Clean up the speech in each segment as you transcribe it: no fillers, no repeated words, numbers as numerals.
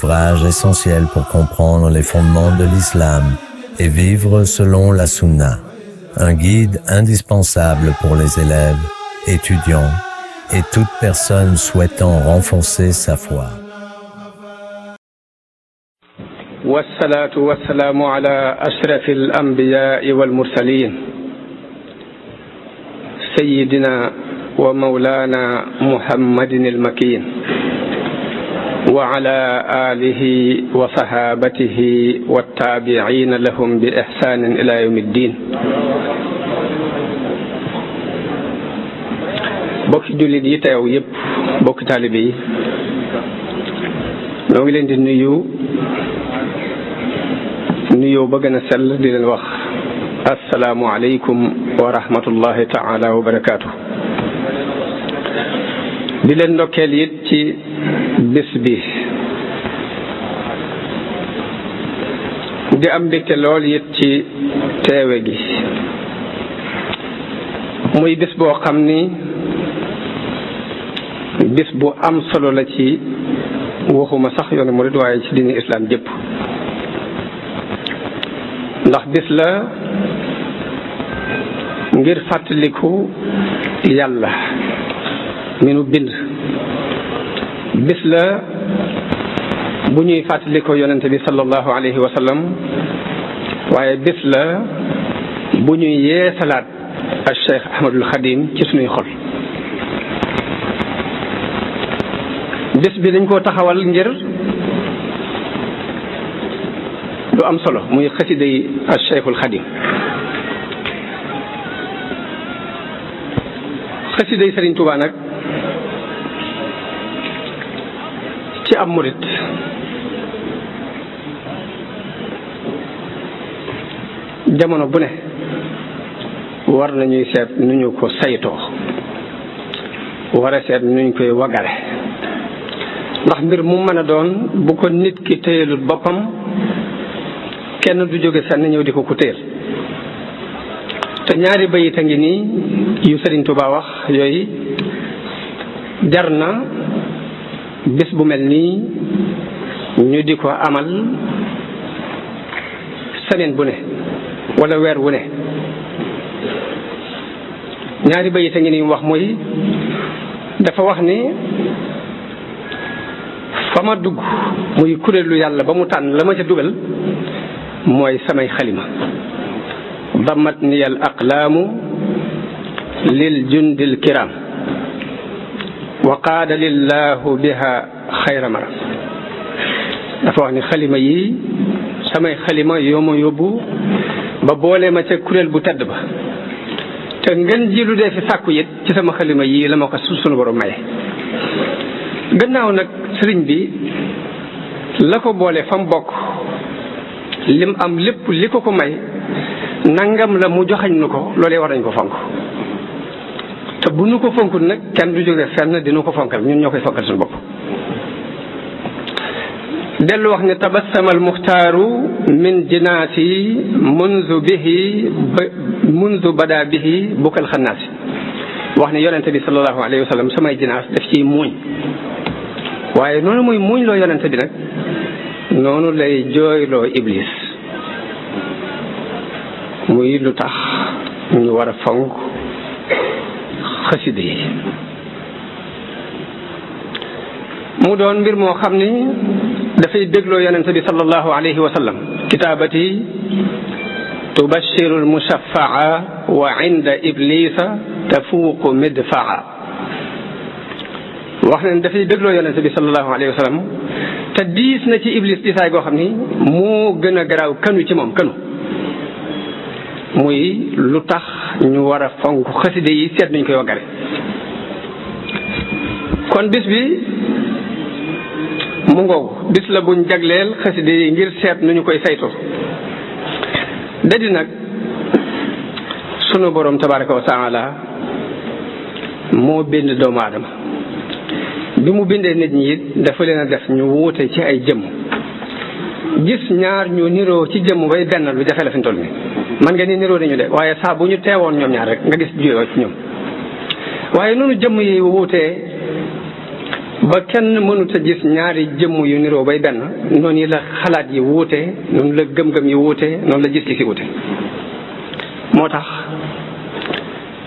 ouvrage essentiel pour comprendre les fondements de l'islam et vivre selon la sunna. Un guide indispensable pour les élèves, étudiants et toute personne souhaitant renforcer sa foi. والصلاة والسلام على أشرف الأنبياء والمرسلين سيدنا ومولانا محمد المكين وعلى آله وصحابته والتابعين لهم بإحسان إلى يوم الدين. bokki jullit yi teew yépp bokki taalibe yi ñoo ngi leen di nuyoo ba gën a sell di leen wax assalaamu aleykum wa rahmatullahi taala wa barakaatu. di leen ndokkeel it ci bés bi di am mbégte lool it ci teewe gi muy bés boo xam ni bés bu am solo la ci waxuma sax yoonu murid waaye ci diini islam jëpp, ndax bés la ngir fàttaliku yàlla mi nu bind, bés la bu ñuy fàttaliku yonente bi sallallahu alayhi wa sallam, waaye bés la bu ñuy yeesalaat al Cheikh Ahmadul Xadim ci sunuy xol. bés bi dañ koo taxawal ngir lu am solo muy xasida yi al Cheikhul Xadim. xasida yi Sëriñ Tuubaa nag ci am murit jamono bu ne war nañuy seet nu ñu ko saytoo, war a seet nu ñu koy wagare, ndax mbir mu mën a doon bu ko nit ki téyelul boppam kenn du jóge fenn ñëw di ko ku téyel. te ñaari bayit a ngi nii yu Sëriñ Tuubaa wax yooyu jar na bés bu mel nii ñu di ko amal semaine bu ne wala weer wu ne. ñaari bayit a ngi nii wax muy dafa wax ni fa ma dugg muy kuréelu yàlla ba mu tànn la ma ca dugal mooy samay xalima. damat niyal aqlaamu lil jundil kiram wa qaada lillahu biha xayra maram. dafa wax ni xalima yi samay xalima yoo ma yóbbu ba boole ma ca kuréel bu tedd ba, te ngeen ji lu dee fi sàkku it ci sama xalima yi la ma ko sunu borom maye. gannaaw nag sëriñ bi la ko boole fa mu bokk lim am lépp li ko may nangam la mu joxañ nu ko, loolee war nañ ko fonk. te bu nu ko fonkul nag kenn du jóge fenn dinu ko fonkal, ñun ñoo koy fonkal suñu bopp. dellu wax ne tabassama al muxtaaru min jinaasi munzu bada bihi bukkal xannaasi. wax ne yonente bi sallallahu alayhi wa sallam samay jinaas daf ciy muuñ, waaye noonu muy muuñ loo yonente bi nag noonu lay jooyloo iblis. muy lu tax ñu war a fonk xasida yi. mu doon mbir moo xam ni dafay dégloo yonente bi sallallahu alayhi wa sallam. kitaabati tubashiru almushafaa wa inda iblisa tafuuqu midfaa. wax nañ dafay dégloo yonente bi sallallahu alayhi wa sallam te diis na ci iblis diisaay goo xam ni moo gën a garaaw kanu ci moom kanu. muy lu tax ñu war a fonk xasida yi seet nañ koy waggare. kon bis bi mu ngoogu bis la buñ jagleel xasida yi ngir seet nu ñu koy saytoo. dadi nag sunu borom tabaraka wa taala moo bind doomu aadama, bi mu bindee nit ñi it dafa leen a def ñu wuute ci ay jëmm. gis ñaar ñu niroo ci jëmm bay benn lu jafe la fi mu toll nii. man nga ni niroo nañu de waaye saa bu ñu teewoon ñoom ñaar rek nga gis juyoo ci ñoom. waaye noonu jëmm yi wuutee ba kenn mënut a gis ñaari jëmm yu niroo bay benn noonu la xalaat yi wuute noonu la gëm-gëm yi wuute noonu la gis-gis yi wuute moo tax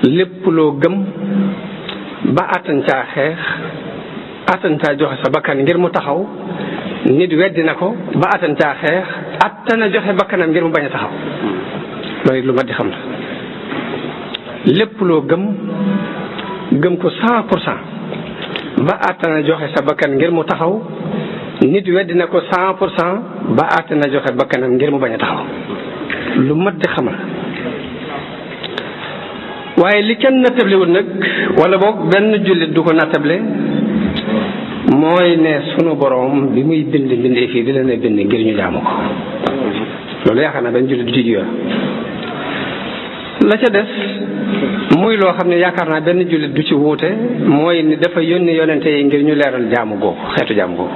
lépp loo gëm ba attan caa xeex attan caa joxe sa bakkan ngir mu taxaw nit weddi na ko ba attan caa xeex attan a joxe bakkanam ngir mu bañ a taxaw loolu lu mat di xam la lépp loo gëm ko 100% ba attan a joxe sa bakkan ngir mu taxaw nit weddi na ko 100% ba attan a joxe bakkanam ngir mu bañ a taxaw lu mat di xam la waaye li kenn nattablewul nag wala boog benn jullit du ko nattable mooy ne sunu borom bi muy bind bindee fii di leen a bind ngir ñu jaamu ko loolu yaakaar naa benn jullit du ci jiya la ca des muy loo xam ne yaakaar naa benn jullit du ci wuute mooy ni dafa yónni yonente yi ngir ñu leeral jaamu googu xeetu jaamu googu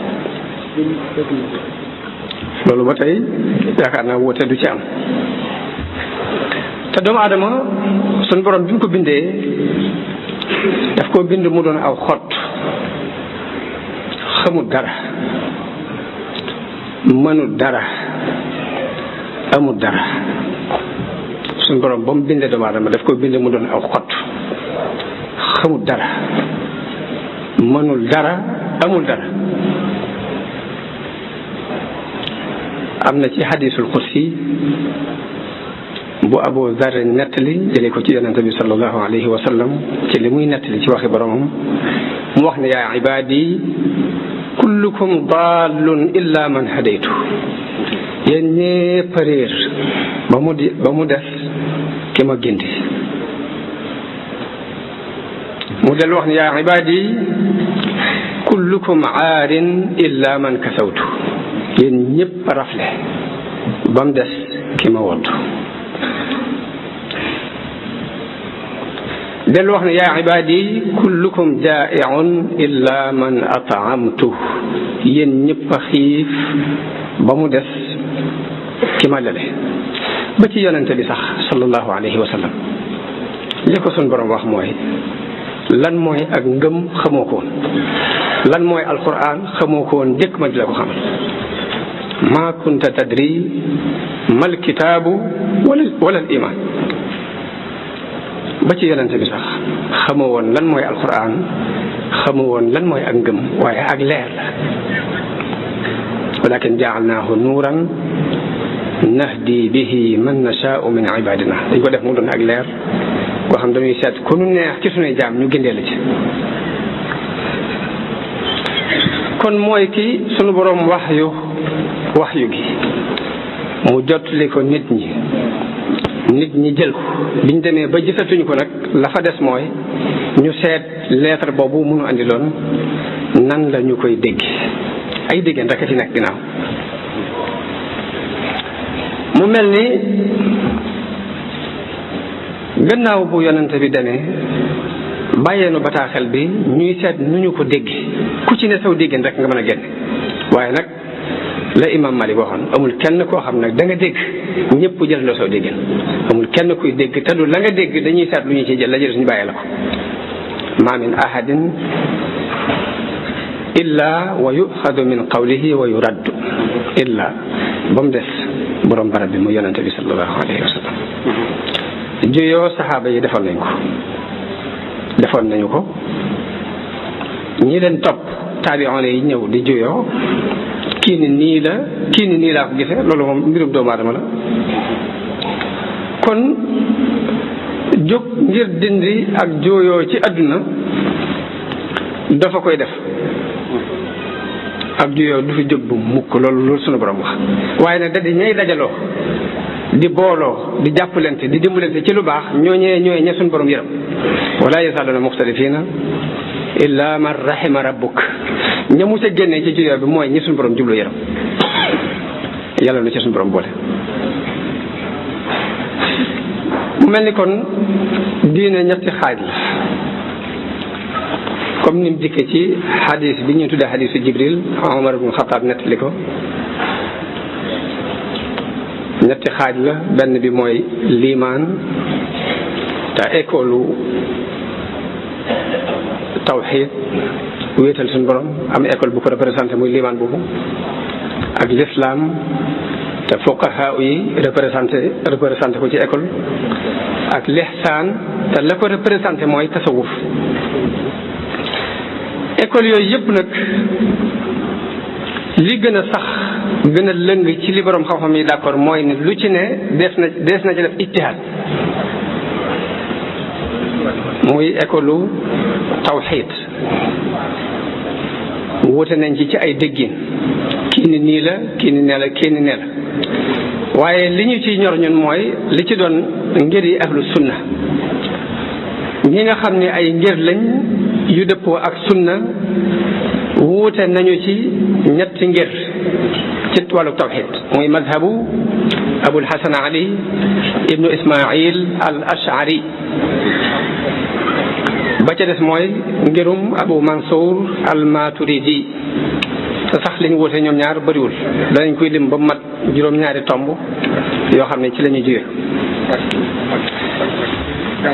loolu ba tey yaakaar naa wuute du ci am te doomu aadama suñu borom bi mu ko bindee daf koo bind mu doon aw xott xamul dara mënul dara amul dara suñu borom ba mu bindee doomu aadama daf koo bind mu doon aw xott xamul dara mënul dara amul dara am na ci hadisul qudsi bu Abu Zar nettali jëlee ko ci yonente bi sallallahu alayhi wa sallam ci li muy nettali ci waxi boromam mu wax ne yaa ibaadi kullukum dallun illa man hadaytu yéen ñépp a réer ba mu des ki ma gindi mu del wax ne yaa ibaadi kullukum aarin illa man kasawtu yéen ñépp a rafle ba mu des ki ma woddu dellu wax ne yaa ibaadi kullukum jaa'iun illa man at'amtu yéen ñëpp a xiif ba mu des ki ma lele ba ci yonente bi sax sallallahu alayhi wa sallam li ko suñ borom wax mooy lan mooy ak ngëm xamoo ko woon lan mooy alquran xamoo ko woon njëkk ma di la ko xamal ma kunta tadri mal kitaabu wala al iman ba ci yonente bi sax xamoo woon lan mooy alquran xamoo woon lan mooy ak ngëm waaye ak leer la walakin jaalnaahu nuuran nahdi bihi man nashaau min ibadina dañ ko def mu doon ak leer koo xam dañuy seet ku nu neex ci sunuy jaam ñu gindee la ci kon mooy ki sunu borom waxyu gi mu jottali ko nit ñi jël ko biñ demee ba gisatuñu ko nag la fa des mooy ñu seet lettre boobu mënu andi loon nan la ñu koy dégg ay déggeen rek a ci nekk ginnaaw mu mel ni gannaaw bu yonente bi demee bàyyeenu bataaxel bi ñuy seet nu ñu ko dégg ku ci ne saw déggeen rek nga mën a génne waaye nag la imam Malik waxoon amul kenn koo xam nag da nga dégg ñëpp jël loo saw déggeen amul kenn kuy dégg te du la nga dégg dañuy seet lu ñu ci jël la jël suñu bàyyee la ko ma min ahadin illa wa yuxadu min qawlihi wa yuraddu illa ba mu des borom barab bi mu yonente bi sallallahu alayhi wa sallam juyoo saxaaba yi defoon nañu ko ñi leen topp taabi'oon yi ñëw di juyoo kii ni nii laa ko gisee loolu moom mbirum doomu aadama la kon jóg ngir dindi ak jooyoo ci àdduna dafa koy def ak jooyoo du fi jóg bu mukk loolu sunu borom wax waaye nag da di ñay dajaloo di booloo di jàppalante di dimbalante ci lu baax ñooñee ña sunu borom yërëm wala yazaaluna muxtalifina illa man rahima rabbuk ña mu ca génnee ci juyoo bi mooy ñi suñu borom jublu yaram yàlla na ci suñu borom boole mu mel ni kon diine ñetti xaaj la comme ni mu dikkee ci xadis bi ñu tuddee xadisu Jibril Omar ibn Xataab nettali ko ñetti xaaj la benn bi mooy liimaan te école tawxiid wéetal suñu borom am école bu ko représenté muy limaan boobu ak l'islam te fuqaha yi représenté ko ci école ak l'ihsan te la ko représenté mooy tasawuf école yooyu yëpp nag li gën a sax gën a lëng ci li borom xam-xam yi d'accord mooy ne lu ci ne dees na ci def ijtihaad muy école tawxiid wute nañ ci ay déggin kii ni nii la kii ni nee la kii ni nee la waaye li ñu ciy ñor ñun mooy li ci doon ngir yi ahlu sunna ñi nga xam ne ay ngir lañ yu dëppoo ak sunna wuute nañu ci ñetti ngir ci wàllu tawxid muy madhabu abul hasan ali ibnu ismail al ashari ba ca des mooy ngirum abu mansour al maturidi te sax li ñu wuute ñoom ñaar bëriwul danañ koy lim ba mat juróom-ñaari tomb yoo xam ne ci la ñuy jóge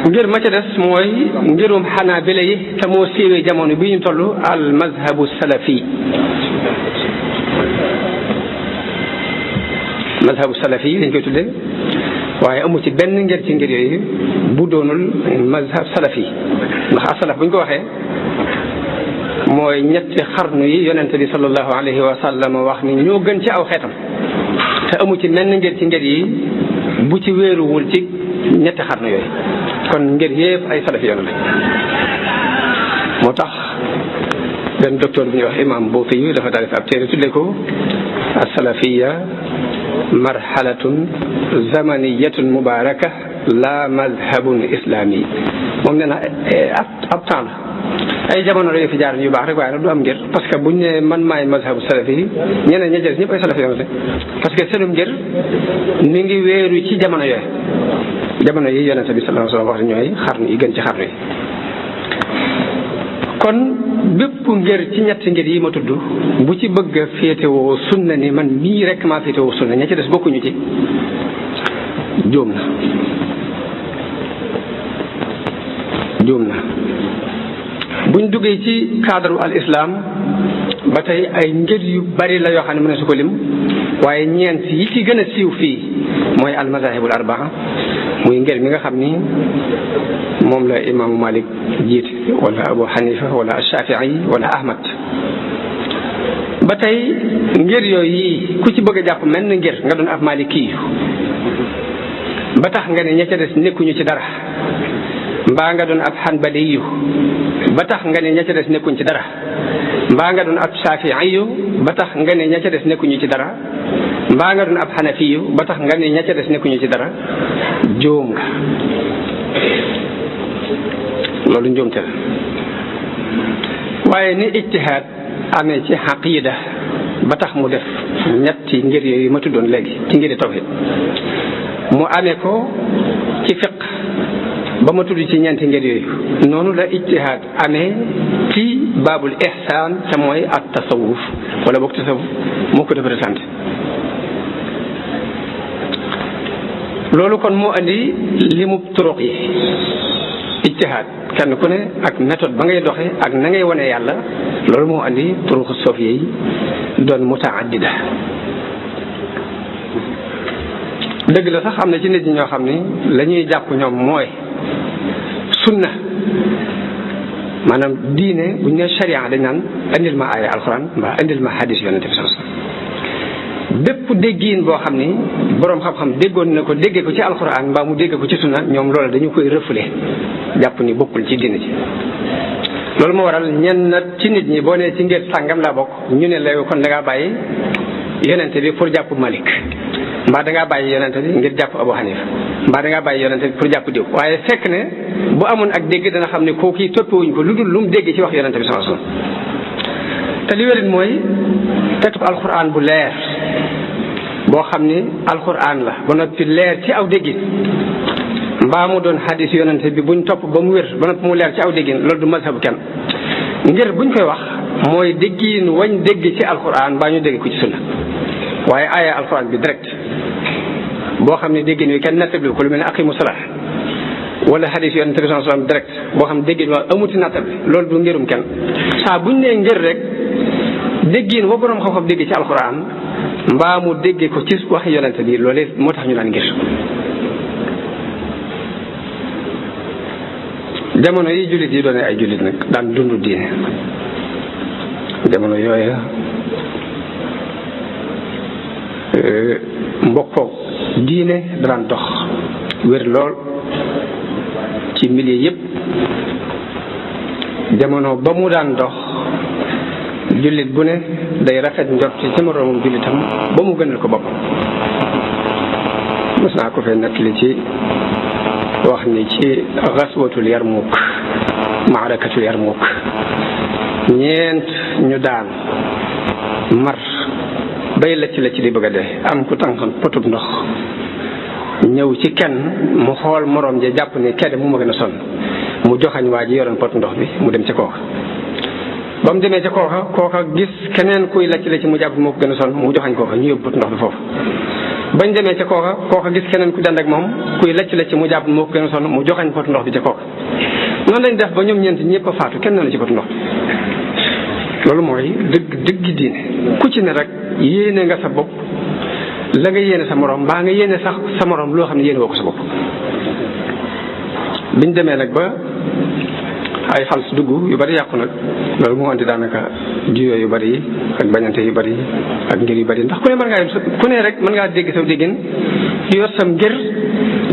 ngir ma ca des mooy ngirum xanaabila yi te moo siiwee jamono bi ñu toll al mazhabu salafi mazhabu salafi dañ koy tuddee waaye amu ci benn ngir ci ngir yooyu bu doonul mazhab salafi ndax asalaf bu ñu ko waxee mooy ñetti xarnu yi yonente bi sallallahu alayhi wa sallam wax ni ñoo gën ci aw xeetam te amu ci menn ngir ci ngir yi bu ci wéeruwul ci ñetti xarnu yooyu kon ngir yëpp ay salafi yoon la moo tax benn docteur bu ñuy wax imam Bouti yu dafa taalif ab téere tudde ko as-salafiyya marhalatun zamaniyatun mubaraka la mazhabun islami moom nee na ab temps la ay jamono la fi jaar yu baax rek waaye nag du am ngir parce que buñ ne man maay mazhabu salafi yi ñeneen ña jël ñëpp ay salafi yoon la parce que seenum ngir mi ngi wéeru ci jamono yooyu jamono yi yonente bi sallallahu alayhi wa sallam wax ñooy xarnu yi gën ci xarnu yi kon bépp ngir ci ñetti ngir yi ma tudd bu ci bëgg a féetewoo sunna ni man mii rek maa féetewoo sunna ña ci des bokkuñu ci juum na buñ duggee ci cadre al islam ba tey ay ngir yu bari la yoo xam ne mën na su ko lim waaye ñeent yi ci gën a siiw fii mooy al mazahibul arbaa muy ngir mi nga xam ni moom la imaamu Malik jiite wala Abu Hanifa wala Shafii wala Ahmad ba tey ngir yooyu yi ku ci bëgg a jàpp mel na ngir nga doon ab Maliki ba tax nga ne ña ca des nekkuñu ci dara mbaa nga doon ab Hanbali ba tax nga ne ña ca des nekkuñ ci dara mbaa nga doon ab Shafii ba tax nga ne ña ca des nekkuñu ci dara mbaa nga doon ab Hanafi ba tax nga ne ña ca des nekkuñu ci dara jóom nga loolu njuumte la waaye ni ijtihaad amee ci aqida ba tax mu def ñetti ngir yooyu ma tuddoon léegi ci ngiri tawhid mu amee ko ci fiq ba ma tudd ci ñeenti ngir yooyu noonu la ijtihaad amee ci baabul ihsaan te mooy at tasawuf wala boog tasawuf moo ko représenté loolu kon moo andi limu turuq yi ijtihaad kenn ku ne ak méthode ba ngay doxe ak na ngay wane yàlla loolu moo andi turuq sofiya yi doon mutaaddida dëgg la sax am na ci nit ñi ñoo xam ni la ñuy jàpp ñoom mooy sunna maanaam diine bu ñu nee sharia dañ naan indil ma aaya alquran mbaa indil ma hadis yonente bi sallallahu alayhi wasallam bépp déggiin boo xam ni boroom xam-xam déggoon na ko déggee ko ci alquran mbaa mu dégg ko ci sunna ñoom loolu dañu koy refoulé jàpp ni bokkul ci diine ci loolu moo waral ñenn ci nit ñi boo nee ci ngir sàngam laa bokk ñu ne la kon da ngaa bàyyi yonente bi pour jàpp Malik mbaa da ngaa bàyyi yonente bi ngir jàpp Abu Hanifa mbaa da ngaa bàyyi yonente bi pour jàpp diw waaye fekk ne bu amoon ak dégg dana xam ne kooku yi toppewuñ ko lu dul lu mu dégg ci wax yonente bi sallallahu alayhi wasallam te li wérit mooy tekkub alquran bu leer boo xam ni alquran la ba noppi leer ci aw déggin mbaa mu doon hadis yonente bi buñ topp ba mu wér ba noppi mu leer ci aw déggin loolu du mazhabu kenn ngir buñ koy wax mooy déggin wañ dégg ci alquran mbaa ñu dégg ko ci sunna waaye aaya alquran bi direct boo xam ne déggin wi kenn nattabliwu ko lu mel ne aqimu salaat wala hadis yonent bi sallallahu alayhi wasallam direct boo xam déggin waa amuti nattab loolu du ngirum kenn saa buñ nee ngir rek déggin wa borom xam-xam dégg ci alxuraan mbaa mu déggee ko ci waxi yonent bi loolee moo tax ñu naan ngir. jamono yi jullit yi doone ay jullit nag daan dund diine jamono yooya mbokkoo diine daan dox wér lool ci milieu yépp. jamono ba mu daan dox jullit bu ne day rafet njort ci moroomam jullitam ba mu gënal ko boppam. mos naa ko fee nettali ci wax ni ci gaswatul Yarmuk maarakatul Yarmuk ñeent ñu daan mar bay lëcc di bëgg a dee am ku tànkoon potub ndox ñëw ci kenn mu xool moroom ja jàpp ni kenn mu ma gën a sonn mu joxañ waa ji yoroon pot ndox bi mu dem ca kooka ba mu demee ca kooka gis keneen kuy lëcc mu jàpp moo ko gën a sonn mu joxañ kooka ñu yóbbu pot ndox bi foofu bañ demee ca kooka gis keneen ku dend ak moom kuy lëcc mu jàpp moo ko gën a sonn mu joxañ pot ndox bi ca kooka noonu lañ def ba ñoom ñeent ñëpp a faatu kenn na ci pot ndox loolu mooy dëgg diine ku ci ne rek yéene nga sa bopp la nga yéene sa morom mbaa nga yéene sax sa morom loo xam ne yéene woo ko sa bopp. biñ demee nag ba ay xals dugg yu bari yàqu nag loolu moo andi daanaka juyoo yu bari yi ak bañante yu bari ak ngir yu bari ndax ku ne mën ngaa ku ne rek mën ngaa dégg saw déggin yor sam ngir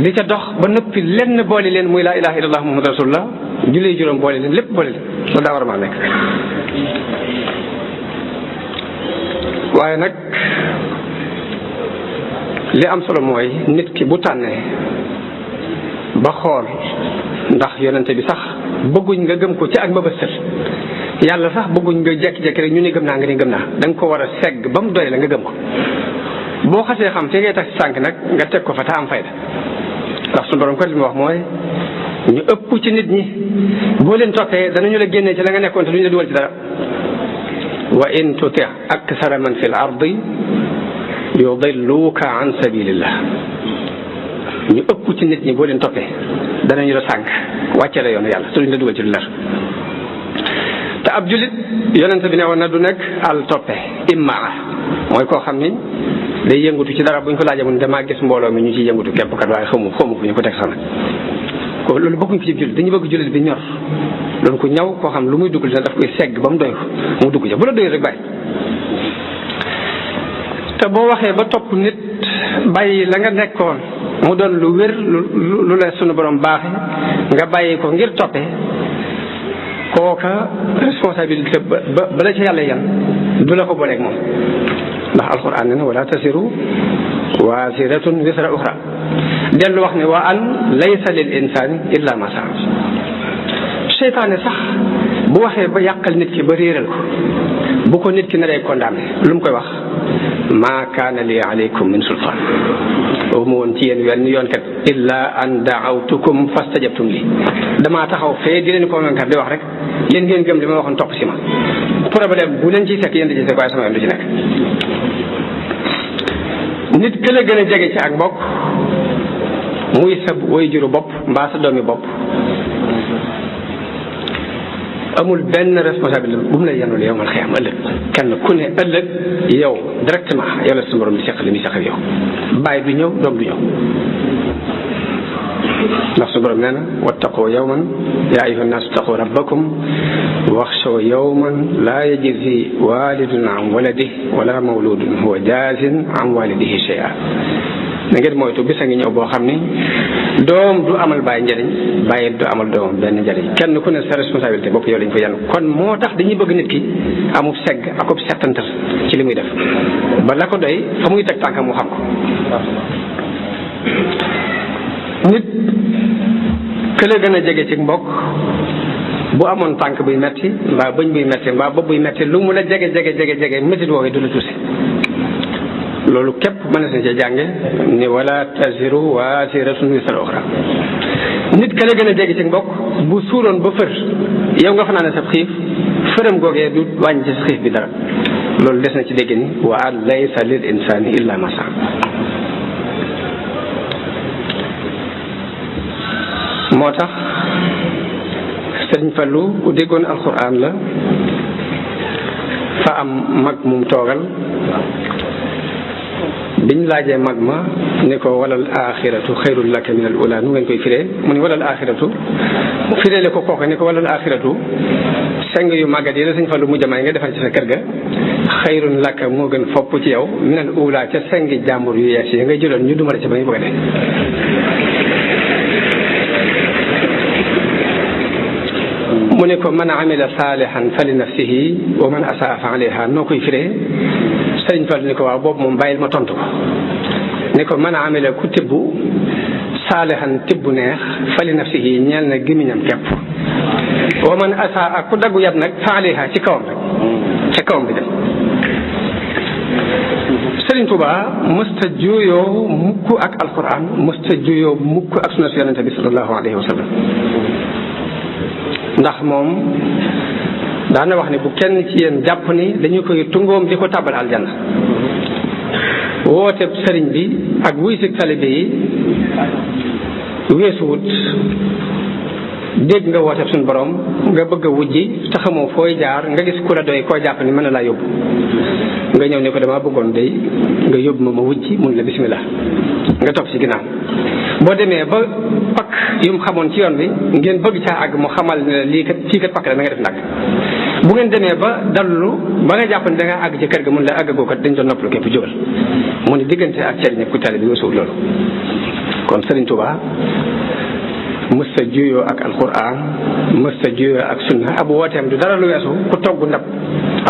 di ca dox ba noppi lenn boole leen muy laa ilaha illallah muhammad rasulullah julli juróom boole leen lépp boole leen loolu daa war a maa nekk. waaye nag li am solo mooy nit ki bu tànnee ba xool ndax yonente bi sax bëgguñ nga gëm ko ci ak mbëbëstal yàlla sax bëgguñ nga jekki-jekki rek ñu ne gëm naa nga ni gëm naa da nga ko war a segg ba mu doy la nga gëm ko boo xasee xam fi ngay tax si sànk nag nga teg ko fa te am fayda ndax suñu borom ko li mu wax mooy ñu ëpp ci nit ñi boo leen toppee danañu la génnee ci la nga nekkoon te duñu la dugal ci dara wa in tuti aksara man fi l ardi yudilluka an sabilillah ñu ëpp ci nit ñi boo leen toppee danañu la sànk wàcce la yoonu yàlla te duñu la dugal ci lu leer te ab julit yonente bi ne woon na du nekk al toppe immaa mooy koo xam ni day yëngutu ci dara buñ ko laajee mun damaa gis mbooloo mi ñu ciy yëngutu képp kat waaye xamu fu ñu ko teg sax nag ko loolu bëgguñ ko ci julit dañu bëgg julit bi ñor loolu ko ñaw koo xam lu muy dugg dina daf koy segg ba mu doy ko mu dugg ca bu la doy rek bàyyi te boo waxee ba topp nit bàyyi la nga nekkoon mu doon lu wér lu la sunu borom baaxe nga bàyyi ko ngir toppe kooka responsabilité ba la ca yàlla yan du la ko booleeg moom ndax alquran ne na wala tasiru waasiratun wisra uxra dellu wax ne wa an laysa lil insani illa ma saa seytaane sax bu waxee ba yàqal nit ki ba réeral ko bu ko nit ki naree condamné lu mu koy wax ma kaana li alaykum min sultaan boobu ma woon ci yéen wenn yoon kat illa an daawtukum fastajabtum li damaa taxaw fee di leen convaincre di wax rek yéen ngeen gëm li ma waxoon topp si ma problème bu leen ciy fekk yéen di ci fekk waaye sama yoon du ci nekk. nit gën a gën a jege ci ak mbokk muy sa way juru bopp mbaa sa doomi bopp amul benn responsabilité bu mu lay yanul yow mal xiyam ëllëg kenn ku ne ëllëg yow directement yow la su borom di seqal li muy seqal yow bàyyi du ñëw doom du ñëw ndax su borom nee na wattaqu yawman yaa ayyuha nnaasu taqu rabbakum waxshaw yawman laa yajzi walidun an waladihi wala mawludun huwa jaazin an walidihi shay'an na ngeen moytu bis a ngi ñëw boo xam ni doom du amal bàyyi njëriñ bàyyi du amal doomam benn njëriñ kenn ku ne sa responsabilité bopp yow lañ ko yan kon moo tax dañuy bëgg nit ki amub segg akub settantal ci li muy def ba la ko doy fa muy teg tànkam mu xam ko nit kële gën a jege ci mbokk bu amoon tànk buy metti mbaa bëñ buy metti mbaa bopp buy metti lu mu la jege métti woowee du la tuusi loolu képp mën na ci jànge ni wala taziru waziratun wisra uxra nit ka la gën a jege ci mbokk bu suuroon ba fër yow nga fanaan sa xiif fëram googee du wàññi ci xiif bi dara loolu des na ci dégg ni wa an laysa lil insani illa ma saa moo tax Sëriñ Fallu ku déggoon alxuraan la. fa am mag mum toogal biñ laajee mag ma ni ko walal axiratu xayrun laka min al ula nu ngeen koy firee mu ni walal axiratu mu fireele ko kooku ni ko walal axiratu seng yu màggat yi la Sëñ Fallu mu jamaay nga defar ci sa kër ga xayrun laka moo gën fopp ci yow min al ula ca sengi jàmbur yu yees yi nga jëloon ñu dumale ci ba ngay bëgg a dee. mu ne ko man amila saalihan fa li nafsihi wa man asaa fa alayha noo koy firee Sëriñ Fall ni ko waaw boobu moom bàyyil ma tontu ko ni ko man amila ku tibbu saalihan tibbu neex fa li nafsihi ñeel na gémmiñam képp wa man asaa ak ku daggu yat nag fa alayha ci kawam rek ca kawam bi dem. Sëriñ Tuubaa mësta juyoo mukk ak alquran mësta juyoo mukk ak sunna si yonente bi sallallahu alayhi wa sallam ndax moom daana wax ne bu kenn ci yéen jàpp ni dañu koy tungoom di ko tàbbal aljanna woote sëriñ bi ak wuy si talibe yi weesuwut dégg nga woote suñu borom nga bëgg a wujji te xamoo fooy jaar nga gis ku la doy koo jàpp ni mën na laa yóbbu nga ñëw ne ko dama bëggoon day nga yóbbu ma wujji mun la bismillah nga topp ci ginnaaw boo demee ba pakk yu mu xamoon ci yoon bi ngeen bëgg caa àgg mu xamal ne lii kat fii kat pakk la na nga def nag bu ngeen demee ba dallu ba nga jàpp ne da nga àgg ci kër ga mun la àggagoo kat dañ doon noppalu képp jógal mu ne diggante ak sëriñ ku tali bi weesuwul loolu. kon Sëriñ Tuubaa mësta juyoo ak alquran mësta juyoo ak sunna ab wooteem du dara lu weesu ku togg ndab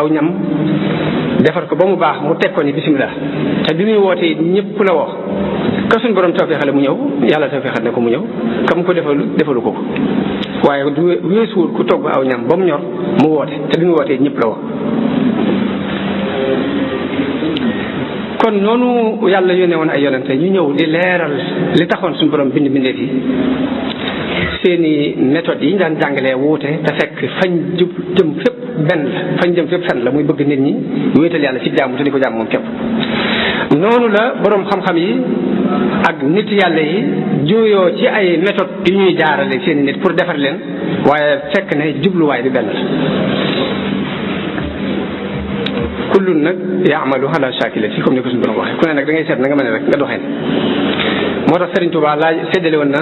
aw ñam defar ko ba mu baax mu teg ko ni bismillah te bi muy woote ñëpp la woo ka suñ borom tawfeexale mu ñëw yàlla tawfeexal ne ko mu ñëw kam ko defalu ko waaye du weesuwul ku togg aw ñam ba mu ñor mu woote te bi muy wootee ñëpp la woo. kon noonu yàlla yónnee woon ay yonente ñu ñëw di leeral li taxoon suñu borom bind bindee fi seeni méthodes yi ñu daan jàngalee wuute te fekk fañ jëm fépp benn la fañ jëm fépp fenn la muy bëgg nit ñi wéetal yàlla ci jàmm te di ko jàmm moom képp. noonu la boroom xam-xam yi ak nit yàlla yi juyoo ci ay méthodes yu ñuy jaarale seeni nit pour defar leen waaye fekk ne jubluwaay bi benn la. kullun nag yaamalu ala shakilati comme ni ko suñu borom waxee ku ne nag da ngay seet na nga mën rek nga doxee moo tax Sëriñ Tuubaa laaj séddale woon na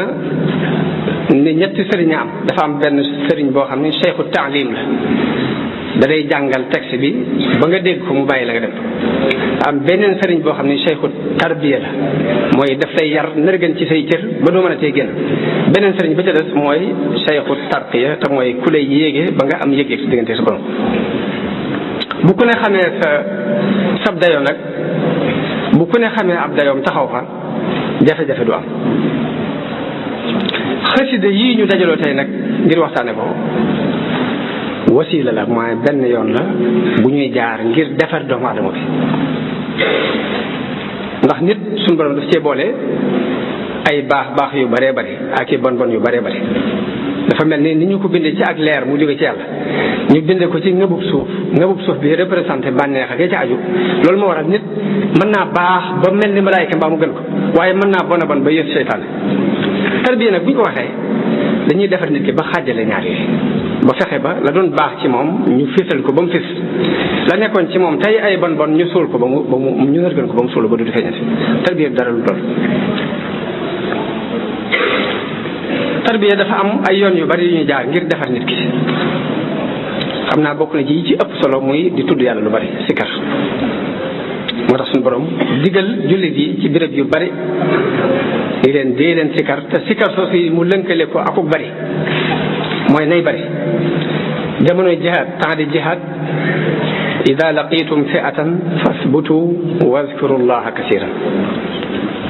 ni ñetti sëriñ am dafa am benn sëriñ boo xam ne cheikhu taalim la da day jàngal texte bi ba nga dégg ko mu bàyyi la nga dem am beneen sëriñ boo xam ne cheikhu tarbiya la mooy daf lay yar nërgën ci say cër ba doo mën a tey génn beneen sëriñ ba ca des mooy cheikhu tarqiya te mooy ku lay yéege ba nga am yëg-yëg si diggante sa borom. bu ku ne xamee sab dayoo nag bu ku ne xamee ab dayoom taxaw fa jafe-jafe du am. xasida yii ñu dajaloo tey nag ngir waxtaane ko wasiila la mooy benn yoon la bu ñuy jaar ngir defar doomu adama bi ndax nit suñu borom daf cee boole ay baax yu baree bari ak i bon yu baree bari dafa mel ni ñu ko bindee ci ak leer mu jóge ci yàlla ñu bindee ko ci ngëbub suuf bi représenté bànneex ak ca aju loolu moo waral nit mën naa baax ba mel ni malaayka mbaa mu gën ko waaye mën naa bona bon ba yës seytaane. tarbiya nag bu ñu ko waxee dañuy defar nit ki ba xaajale ñaar yooyu ba fexe ba la doon baax ci moom ñu fisal ko ba mu fis la nekkoon ci moom tey ay bon ñu suul ko ba mu ñu nërgën ko ba mu suul ba du feeñati tarbiya dara lu doon. tarbiya dafa am ay yoon yu bari yu ñuy jaar ngir defar nit ki xam naa bokk na ci ëpp solo muy di tudd yàlla lu bari sikar moo tax suñu borom digal jullit yi ci béréb yu bari dee leen sikar te sikar soosu mu lënkale ko akuk bari mooy nay bari jamonoy jihaad temps di jihaad ida laqitum fi'atan fasbutu wazkuru llaha kasiran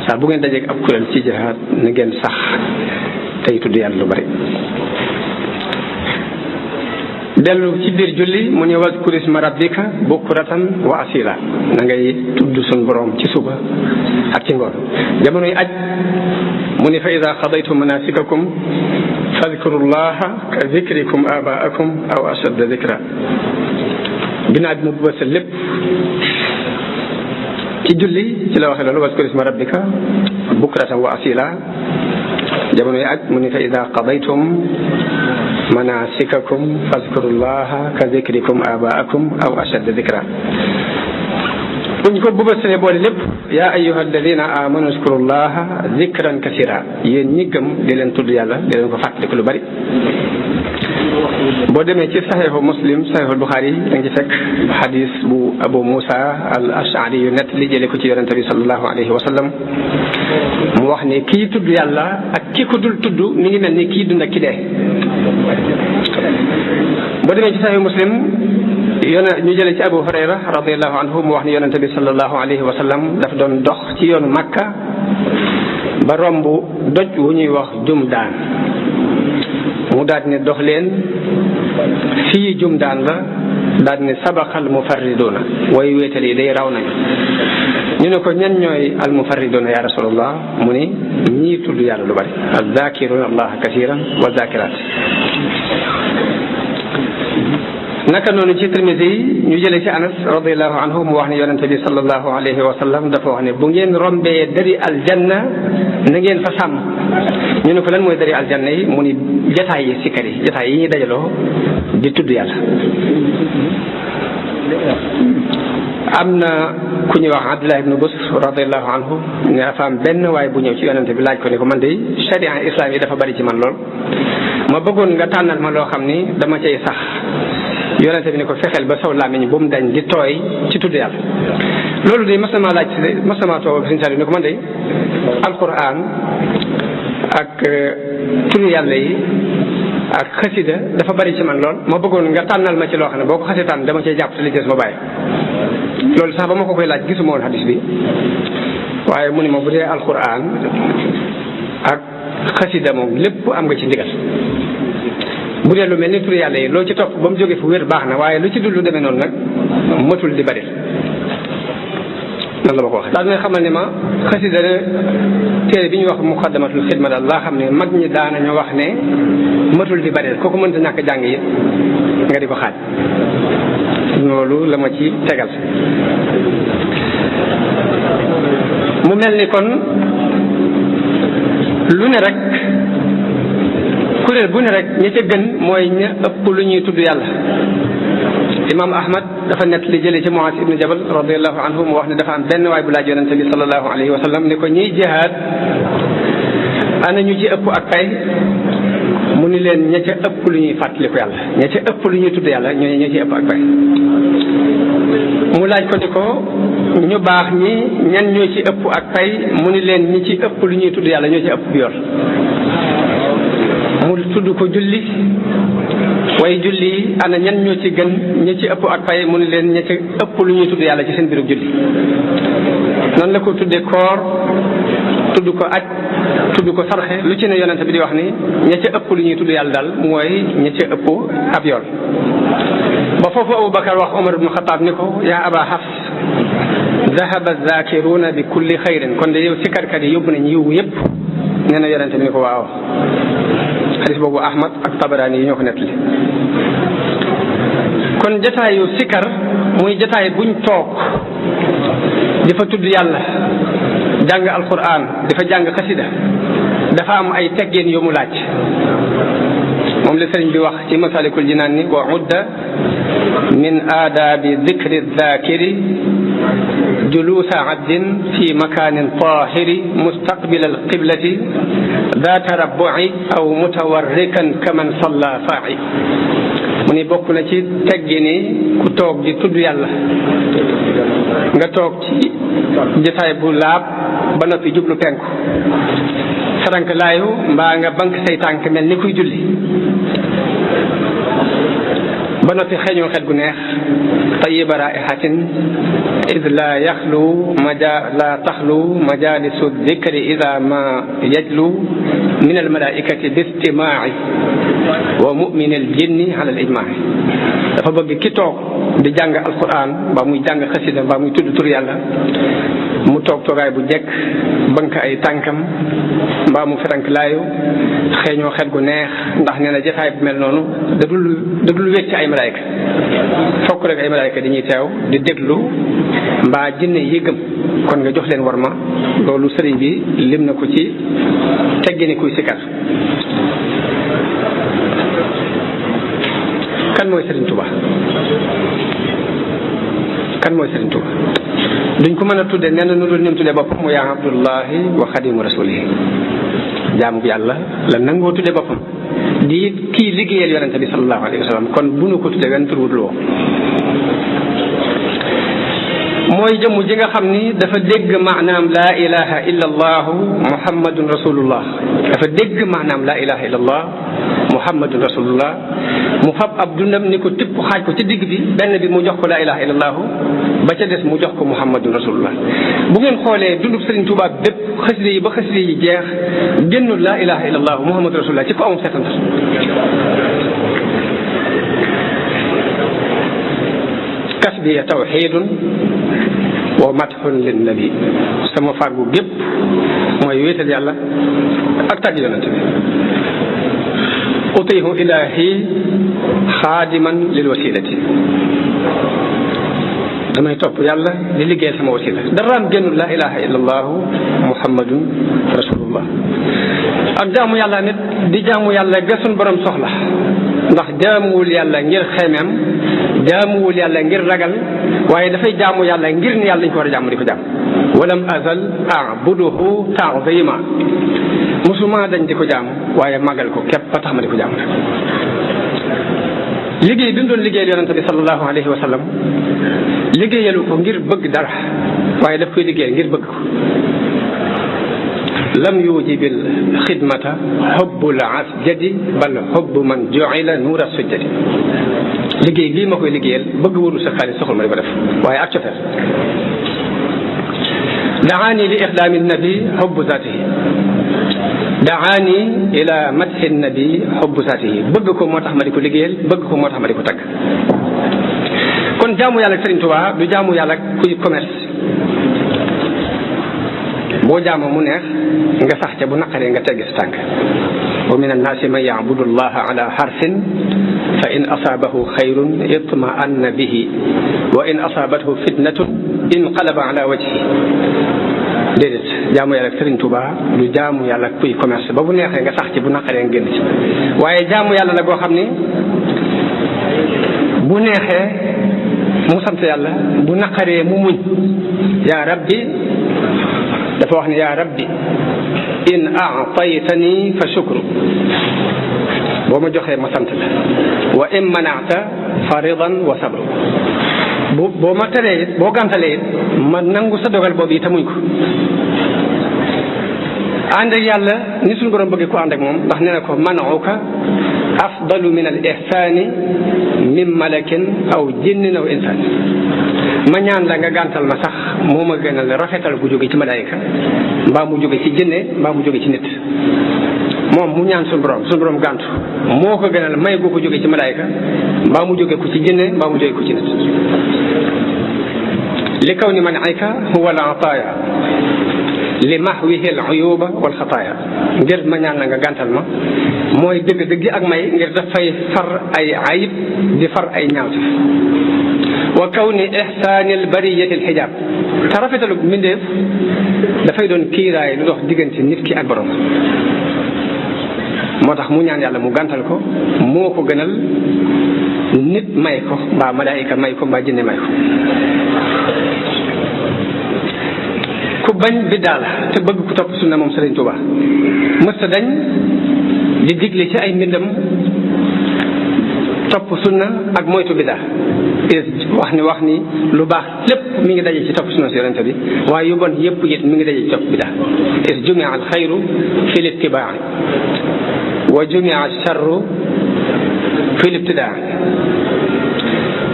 saa bu ngeen dajeeg ab kuréel ci jihaad na ngeen sax tey tudd yàlla lu bari dellu ci biir julli mu ne wazkur isma rabbika bukratan wa asila na ngay tudd suñ borom ci suba ak ci ngoon jamonoy aj mu ne fa ida xadaytum manasikakum fadkurullaha ka zikrikum abaakum aw ashadda zikra ginnaaw bi mu bësa lépp ci julli ci la waxe loolu wazkur isma rabbika bukratan wa asila jamono yi aj mu ni fa ida qadaytum manasikakum fazkurullaha ka zikrikum abaakum aw ashadda zikra. buñ ko bëbësee boole lépp yaa ayyuha alladina amanu zkurullaha zikran kasira, yéen ñi gëm di leen tudd yàlla di leen ko fàttaliku lu bari. boo demee ci saxiixu muslim saxiixu buxaari da nga ci fekk xadis bu abu musa al ashari yu nett li jële ko ci yonente bi sallallahu alayhi wa sallam mu wax ne kii tudd yàlla ak ki ko dul tudd mi ngi mel ni kii dund ak ki dee. boo demee ci saxiixu muslim ñu jële ci abu hurayra radiallahu anhu mu wax ne yonente bi sallallahu alayhi wa sallam daf doon dox ci yoonu makka ba romb doj wu ñuy wax jumdaan mu daal ne dox leen fii jumdaan la, daal ne sabaqal mufarriduna way wéetal yi day raw nañu. ñu ne ko ñan ñooy al mufarriduna ya rasulullah, mu ni ñii tudd yàlla lu bari, az-zakiruna allaha kasiran wa zakirat. naka noonu ci Tirmisi ñu jëlee ci Anas radiallahu anhu mu wax ne yonente bi sallallahu alayhi wa sallam dafa wax ne bu ngeen rombee dari aljanna na ngeen fa sàmm. ñu ne ko lan mooy dari aljanna yi, mu ni jataay yi sikkar yi, jataay yi ñuy dajaloo di tudd yàlla. am na ku ñuy wax Abdullah ibn Busr radiallahu anhu ne dafa am benn waaye bu ñëw ci yonente bi laaj ko ne ko man de sharia islam yi dafa bari ci man lool, ma bëggoon nga tànnal ma loo xam ni dama cay sax. yonente bi ne ko fexeel ba saw làmmiñ bu mu dañ di tooy ci tudd yàlla. loolu de mas na maa laaj mas na maa toog Sëriñ Saliou ne ko man de alquran ak turu yàlla yi ak xasida dafa bari ci man lool, ma bëggoon nga tànnal ma ci loo xam ne boo ko xasee tànn dama cay jàpp te li des ma bàyyi. loolu sax ba ma ko koy laaj gisuma woon hadis bi, waaye mu ni ma bu dee alquran ak xasida moom lépp am nga ci ndigal. bu dee lu mel ni tur yàlla yi loo ci topp ba mu jógee fu wér baax na, waaye lu ci dul lu demee noonu nag matul di bari. nan la ma ko waxee daal dina xamal ne ma xasida ne téere bi ñu wax muqaddamatul xidma daal laa xam ne mag ñi daana ñu wax ne matul di bari, kooku mënta ñàkk jàng yi nga di ko xaaj. loolu la ma ci tegal. mu mel ni kon lu ne rek kuréel bu ne rek ña ca gën mooy ña ëpp lu ñuy tudd yàlla. imam ahmad dafa nett li jëlee ci Muaz ibn Jabal radiallahu anhu mu wax ne dafa am benn waay bu laaj yonente bi sallallahu alayhi wa sallam ne ko ñiy jihaad ana ñu ci ëpp ak pay, mu ni leen ña ca ëpp lu ñuy fàttaliku yàlla, ña ca ëpp lu ñuy tudd yàlla ñooñu ñoo ci ëpp ak pay. mu laaj ko ni ko ñu baax ñi ñan ñoo ci ëpp ak pay, mu ni leen ñi ci ëpp lu ñuy tudd yàlla ñoo ci ëpp yor. mu tudd ko julli, way julli yi ana ñan ñoo ci gën ñi ci ëpp ak pay, mu ni leen ña ci ëpp lu ñuy tudd yàlla ci seen biiru julli. noonu la ko tuddee koor, tudd ko aj, tudd ko sarxe, lu ci ne yonente bi di wax ni ña ca ëpp lu ñuy tudd yàlla daal mooy ña ca ëpp ab yool. ba foofu Abubakar wax Omar ibn Xataab ni ko yaa Aba Hafs dahaba zakiruna bi kulli xayrin, kon de yow sikkarkat yi yóbbu nañ yiw yépp. nee na yonente bi ni ko waaw. xadis boobu Ahmad ak Tabaraani yi ñoo ko nettali. kon jataayu sikkar muy jataay buñ toog di fa tudd yàlla, jàng alquran, di fa jàng xasida, dafa am ay teggeen yu mu laaj. moom la sëriñ bi wax ci masalikul jinaan ni wa udda min aadaabi dikri zakiri juluusa abdin fi makanin tahiri mustaqbil alqiblati daa tarabbu'i aw mutawarrikan kaman salla fa'i. mu ni bokk na ci teggini ku toog di tudd yàlla nga toog ci jotaay bu laab ba noppi jublu penku, sarank laayu mbaa nga bank say tànk mel ni kuy julli, ba noppi xeeñoo xet gu neex tayyiba raihatin id la yaxlu la taxlu majalisu dikri ida ma yajlu min almalaikati bistimaai wa mumin aljinni ala alijmaai. dafa bëgg ki toog di jàng alquran mbaa muy jàng xasida mbaa muy tudd tur yàlla mu toog toogaay bu jekk, bank ay tànkam mbaa mu ferank laayu xeeñoo xet gu neex, ndax nee na jotaay bu mel noonu da dul wecc ay malaayka. fokk rek ay malaayka dañuy teew di déglu mbaa jinne yi gëm kon nga jox leen war ma loolu sëriñ bi lim na ko ci teggini kuy sikar. kan mooy Sëriñ Tuuba kan mooy Sëriñ Tuuba duñ ko mën a tudde nenn nu dul nim tudde boppam mu yaa abdullahi wa xadimu rasulihi jaamu yàlla la nangoo tudde boppam di kii liggéeyal yonente bi sallallahu alayhi wa sallam kon bu nu ko tudde wenn tur wut loo mooy jëmm ji nga xam ni dafa dégg maanaam laa ilaha illa allahu muhammadun rasulullah dafa dégg maanaam laa ilaha illa allah muhammadun rasulullah mu fab ab dundam ni ko tipp xaaj ko ci digg bi benn bi mu jox ko laa ilaha illa allahu ba ca des mu jox ko muhammadun rasulullah bu ngeen xoolee dundub Sëriñ Tuubaa bépp xasida yi ba xasida yi jeex génnul laa ilaha illa allahu muhammadun rasulullah ci ko amum seetantal kasbiya tawxidun wa madxun lin nabi sama fàggu gépp mooy wéetal yàlla ak tàgg yonente bi utihu ilahi xaadiman lil wasilati damay topp yàlla di liggéeyal sama wasila daraam génnul laa ilaha illa allahu muhammadun rasulullah ak jaamu yàlla nit di jaamu yàlla gësun borom soxla ndax jaamuwul yàlla ngir xemeem jaamuwul yàlla ngir ragal waaye dafay jaamu yàlla ngir ni yàlla dañ ko war a jaamu di ko jaam walam azal a'buduhu ta'zima musuma dañ di ko jaamu waaye màggal ko képp ba tax ma di ko jaamu liggéey bi mu doon liggéeyal yonente bi sallallahu alayhi wa sallam liggéeyalu ko ngir bëgg dara waaye daf koy liggéeyal ngir bëgg ko lam yujibil xidmata xubbul asjadi bal xubbu man ju'ila nuura sujjadi liggéey lii ma koy liggéeyal bëgg wëru sa xaalis soxul ma di ko def waaye ak cofeel daani li ixdaami nabi xubbu zaatihi daani ila madxi nabi xubbu zaatihi bëgg ko moo tax ma di ko liggéeyal bëgg ko moo tax ma di ko tagg kon jaamu yàlla ak Sëriñ Tuubaa du jaamu yàlla kuy commerce boo jaamoo mu neex nga sax ca bu naqaree nga teggi sa tànk wa min annaasi man ya'budu allaha ala harfin fa in asaabahu xayrun itma'anna bihi wa in asaabathu fitnatun inqalaba ala wajhi déedéet jaamu yàlla ak Sëriñ Tuubaa du jaamu yàlla kuy commerce ba bu neexee nga sax ci bu naqaree nga génn ci waaye jaamu yàlla la goo xam ni bu neexee mu sant yàlla bu naqaree mu muñ yaa rabbi dafa wax ne yaa rabbi in a'taytani fa shukru boo ma joxee ma sant la wa in mana'ta fa ridan wa sabru boo ma teree it boo gàntalee it ma nangu sa dogal boobu it muñ ko ànd ak yàlla ni suñu borom bëggee ko ànd ak moom ndax nee na ko man'uka afdalu min al ihsani min malakin aw jinnin aw insan ma ñaan la nga gàntal ma sax moo ma gënal rafetal gu jóge ci malaayika mbaa mu jóge ci jinne mbaa mu jóge ci nit moom mu ñaan suñu borom gàntu moo ko gënal may gu ko jóge ci malaayika mbaa mu jóge ko ci jinne mbaa mu jóge ko ci nit li kaw ni man ayka huwa al ataaya li mahwihi al uyuba wal xataaya ngir ma ñaan la nga gàntal ma mooy dëgg-dëgg ak may ngir dafay far ay ayib di far ay ñaawte wa kawni ihsaanil bariyati al xijaab te rafetalu mbindeef dafay doon kiiraay lu dox diggante nit ki ak borom moo tax mu ñaan yàlla mu gàntal ko moo ko gënal nit may ko mbaa malaayika may ko mbaa jinne may ko ku bañ biddaa la te bëgg ku topp sunna moom Sëriñ Tuubaa mësta dañ di digle ci ay mbindam topp sunna ak moytu biddaa wax ni lu baax lépp mi ngi daje ci topp sunna si yonente bi waaye yu bon yëpp it mi ngi daje ci topp biddaa is jumia al xayru fi l ittibaai wa jumia al charru fi l ibtidaa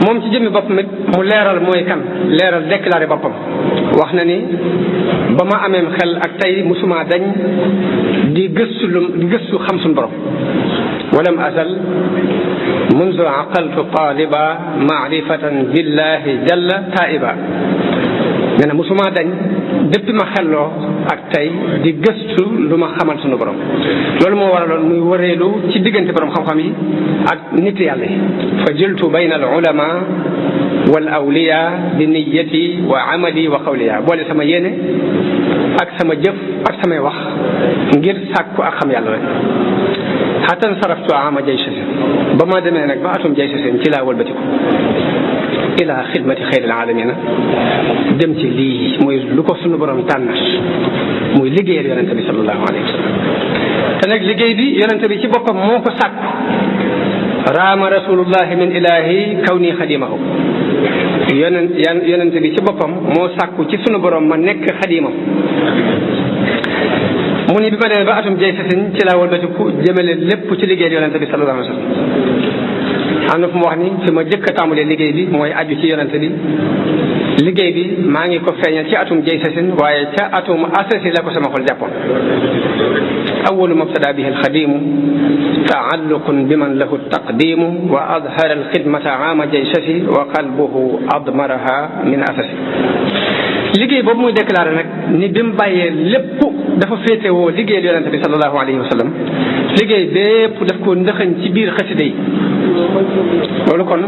moom ci jëmmi boppam it mu leeral mooy kan leeral déclaré boppam wax na ni ba ma ameem xel ak tey musuma dañ di gëstu xam suñu borom walam azal mundu aqaltu taliba maarifatan billahi jalla taiba nee na musuma dañ depuis ma xelloo ak tey di gëstu lu ma xamal suñu borom loolu moo waraloon muy wëreelu ci diggante borom xam-xam yi ak nit yàlla yi fa jiltu bayna al ulama wal awliya bi niyyati wa amali wa qawliya boole sama yéene ak sama jëf ak samay wax ngir sàkku ak xam yàlla rek xatan saraftu ama jaysasin ba ma demee nag ba atum jaysasin ci laa wëlbatiku ila xidmati xayril alamina dem ci lii mooy lu ko sunu borom tànnat muy liggéeyal yonente bi sallallahu alayhi wa sallam te nag liggéey bi yonente bi ci boppam moo ko sàkku raama rasulullahi min ilahi kawni xadimahu yonente bi ci boppam moo sàkku ci sunu borom ma nekk xadimam mu ni bi ma demee ba atum jaysasin ci laa wëlbatiku jëmale lépp ci liggéeyal yonente bi sallallahu alayhi wa sallam am na fu mu wax ni fi ma jëkk a tàmbalee liggéey bi mooy aju ci yonente bi liggéey bi maa ngi ko feeñal ci atum jaysasin waaye ca atum asasi la ko sama xol jàppoon awalu mabtada bihi alxadimu taalluqun biman lahu taqdimu wa adhara alxidmata ama jaysasi wa qalbuhu admaraha min asasi liggéey boobu muy déclaré nag ni bi mu bàyyee lépp dafa féetewoo liggéeyal yonente bi sallallahu alayhi wa sallam liggéey bépp daf ko ndëxañ ci biir xasida yi loolu kon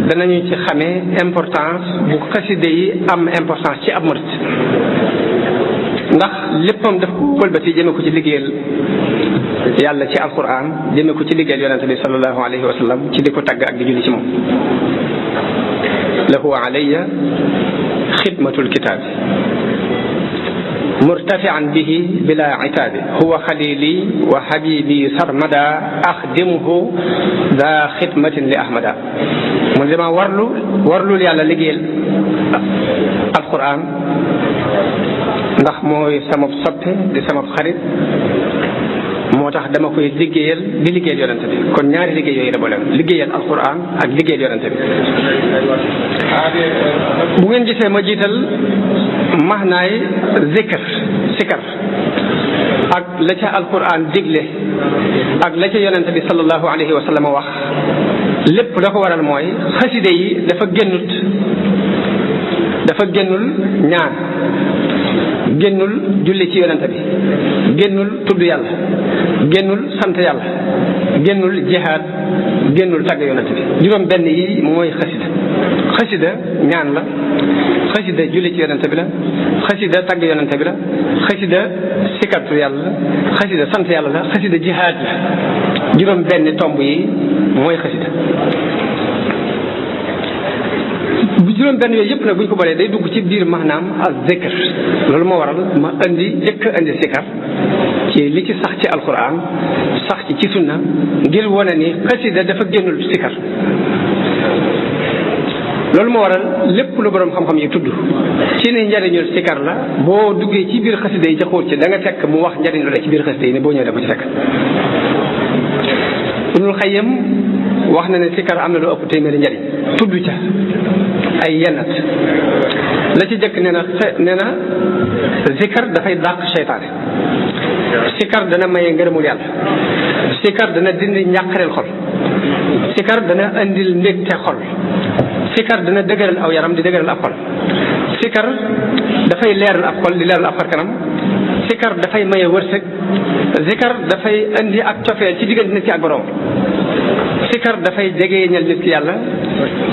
danañu ci xamee importance bu xasida yi am importance ci ab murit ndax léppam daf ko wëlbati jëme ko ci liggéeyal yàlla ci alquran jëme ko ci liggéeyal yonente bi sallallahu alayhi wa sallam ci di ko tagg ak di julli ci moom lahu alayya xidmatul kitaabi murtafian bihi bila itaabi huwa xalili wa habibi sarmada axdimuhu da xidmatin li ahmada mu ne dama warlul yàlla liggéeyal alquran ndax mooy sama soppe di sama xarit moo tax dama koy liggéeyal di liggéeyal yonente bi kon ñaari liggéey yooyu la boole liggéeyal alquran ak liggéeyal yonente bi bu ngeen gisee ma jiital maxnaay zikr sikar ak la ca alquran digle ak la ca yonente bi sallallahu alayhi wa sallam wax lépp da ko waral mooy xaside yi dafa génnul ñaan génnul julli ci yonente bi génnul tudd yàlla génnul sant yàlla génnul jihaad génnul tàgg yonente bi juróom benn yi mooy xasida ñaan la xasida julli ci yonente bi la xasida tàgg yonente bi la xasida sikatu yàlla la xasida sant yàlla la xasida jihaad la juróom benn tomb yi mooy xasida bu juróom benn yooyu yëpp nag bu ñu ko boolee day dugg ci biir maanaam ak zikr loolu moo waral ma jëkk indi sikar ci li ci sax ci alquran sax ci sunna ngir wane ni xasida dafa génnul sikar loolu moo waral lépp lu borom xam-xam yi tudd ci ne njariñul sikar la boo duggee ci biir xasida yi ca xóot ci da nga fekk mu wax njariñ lu la ci biir xasida yi ne boo ñëwee da ko ci fekk Ibnul Qayyim wax na ne sikar am na lu ëpp téeméeri njariñ tudd ca ay yennat la ci jëkk nee na sikar dafay dàq seytaane sikar dana maye ngërëmul yàlla sikar dana dindi njàqareel xol sikar dana andil mbégte xol sikar dana dëgëral aw yaram di dëgëral ab xol sikar dafay leeral ab xol di leeral ab xar kanam sikar dafay maye wërsëg sikar dafay indi ak cofeel ci diggante nit ki ak borom sikar dafay jegeñal nit ki yàlla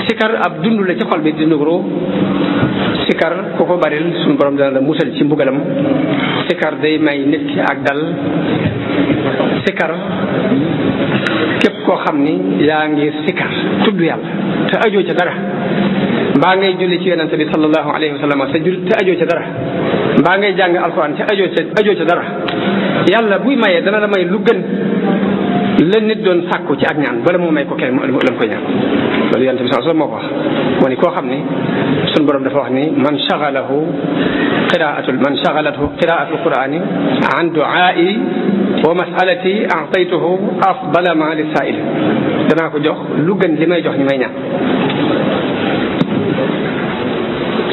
sikar ab dund la ci xol bi di nugru sikar ku ko baril suñu borom dana la musal ci mbugalam sikar day may nit ki ak dal sikar képp koo xam ni yaa ngi sikar tudd yàlla te ajoo ca dara mbaa ngay julli ci yonente bi sallallahu alayhi wa sallam te ajoo ca dara mbaa ngay jàng alquran te ajoo ca dara yàlla buy mayee dana la may lu gën la nit doon sàkku ci ak ñaan bala moo may ko kenn la mu koy ñaan loolu yonente bi sallallahu alayhi wa sallam moo ko wax moo ni koo xam ni suñu borom dafa wax ni man shagalathu qiraatul qur'ani an du'aa'i wa mas'alati a'taytuhu afdala ma lis-saa'il danaa ko jox lu gën li may jox ñi may ñaan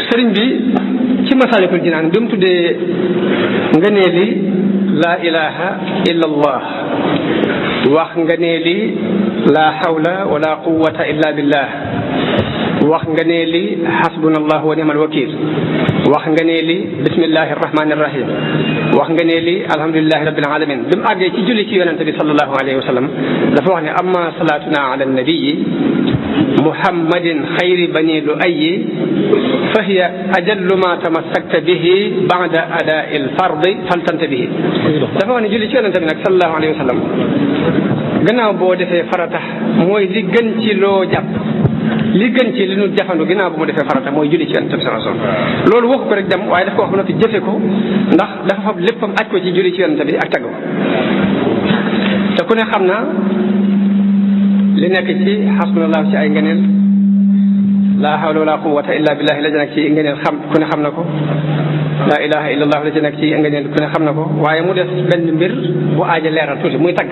sëriñ bi ci Masaalikul Jinaan bi mu tuddee ngëneeli laa ilaha illa allah wax ngëneeli laa hawla wala quwwata illa billah wax nga ne li hasbunallahu wa ni'mal wakil wax nga ne li bismillahi rahmanir rahim wax nga ne li alhamdulillahi rabbil alamin bi mu àggee ci julli ci yonente bi sallallahu alayhi wa sallam dafa wax ne amma salatuna ala nabiyi muhammadin xayri bani lu'ayyi fa hiya ajallu ma tamassakta bihi ba'da ada'i al-fardi faltanta bihi dafa wax ne julli ci yonente bi nag sallallahu alayhi wa sallam gannaaw boo defee farata mooy li gën ci loo jàpp li gën ci li nu jafandu ginnaaw bu mu defee farata mooy julli ci yonente bi sallallahu alayhi wa sallam loolu waxu ko rek dem waaye daf ko wax ba noppi jëfe ko ndax dafa fab léppam aj ko ci julli ci yonente bi ak tagg ko te ku ne xam na li nekk ci hasbunallahu ci ay ngëneel la hawla wala quwwata illa billahi la ci nekk ci ngëneel ku ne xam na ko la ilaha illallah la ci nekk ci ngëneel ku ne xam na ko waaye mu des benn mbir bu aaja leeral tuuti muy tagg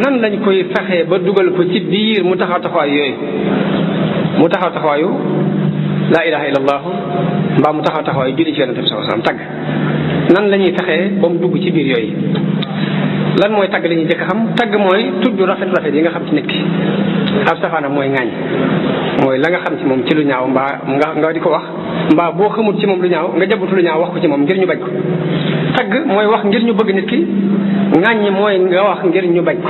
nan lañ koy fexee ba dugal ko ci biir mu taxaw taxawaayu yooyu mu taxaw taxawaayu la ilaha illallah mbaa mu taxaw taxawaayu julli ci yonente bi sallallahu alayhi wasallam tagg nan la ñuy fexee ba mu dugg ci biir yooyu lan mooy tagg la ñuy jëkk xam tagg mooy tudd rafet yi nga xam ci nit ki ab safaanam mooy ŋaañ mooy la nga xam ci moom ci lu ñaaw mbaa nga di ko wax mbaa boo xamut ci moom lu ñaaw nga jabutu lu ñaaw wax ko ci moom ngir ñu bañ ko tagg mooy wax ngir ñu bëgg nit ki ŋaañ mooy nga wax ngir ñu bañ ko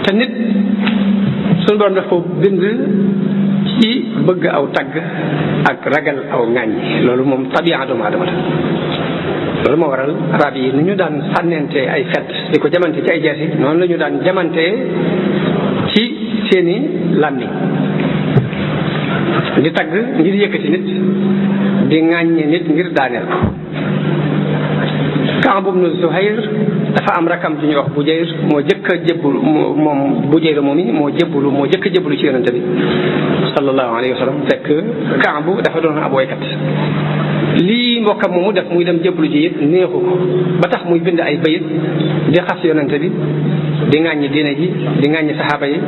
te nit suñu borom daf ko bind ci bëgg aw tagg ak ragal aw ŋaañ loolu moom tabi'a doomu aadama la loolu moo waral arab yi ni ñu daan sànnente ay fet di ko jamante ci ay jeesi noonu la ñu daan jamante ci seeni làmmiñ di tagg ngir yëkkati nit di ŋàññe nit ngir daaneel ko Kaab ibnu Zuhayr dafa am rakam ju ñuy wax Bujayr moo jëkk a jébbalu moom Bujayr moom yi moo jëkk a jébbalu ci yonente bi sallallahu alayhi wa sallam fekk Kaab dafa doon ab woykat lii mbokkam moomu def muy dem jébbalu ji it neexu ko ba tax muy bind ay bayit di xas yonente bi di ŋàññi diine ji di ŋàññi saxaaba yi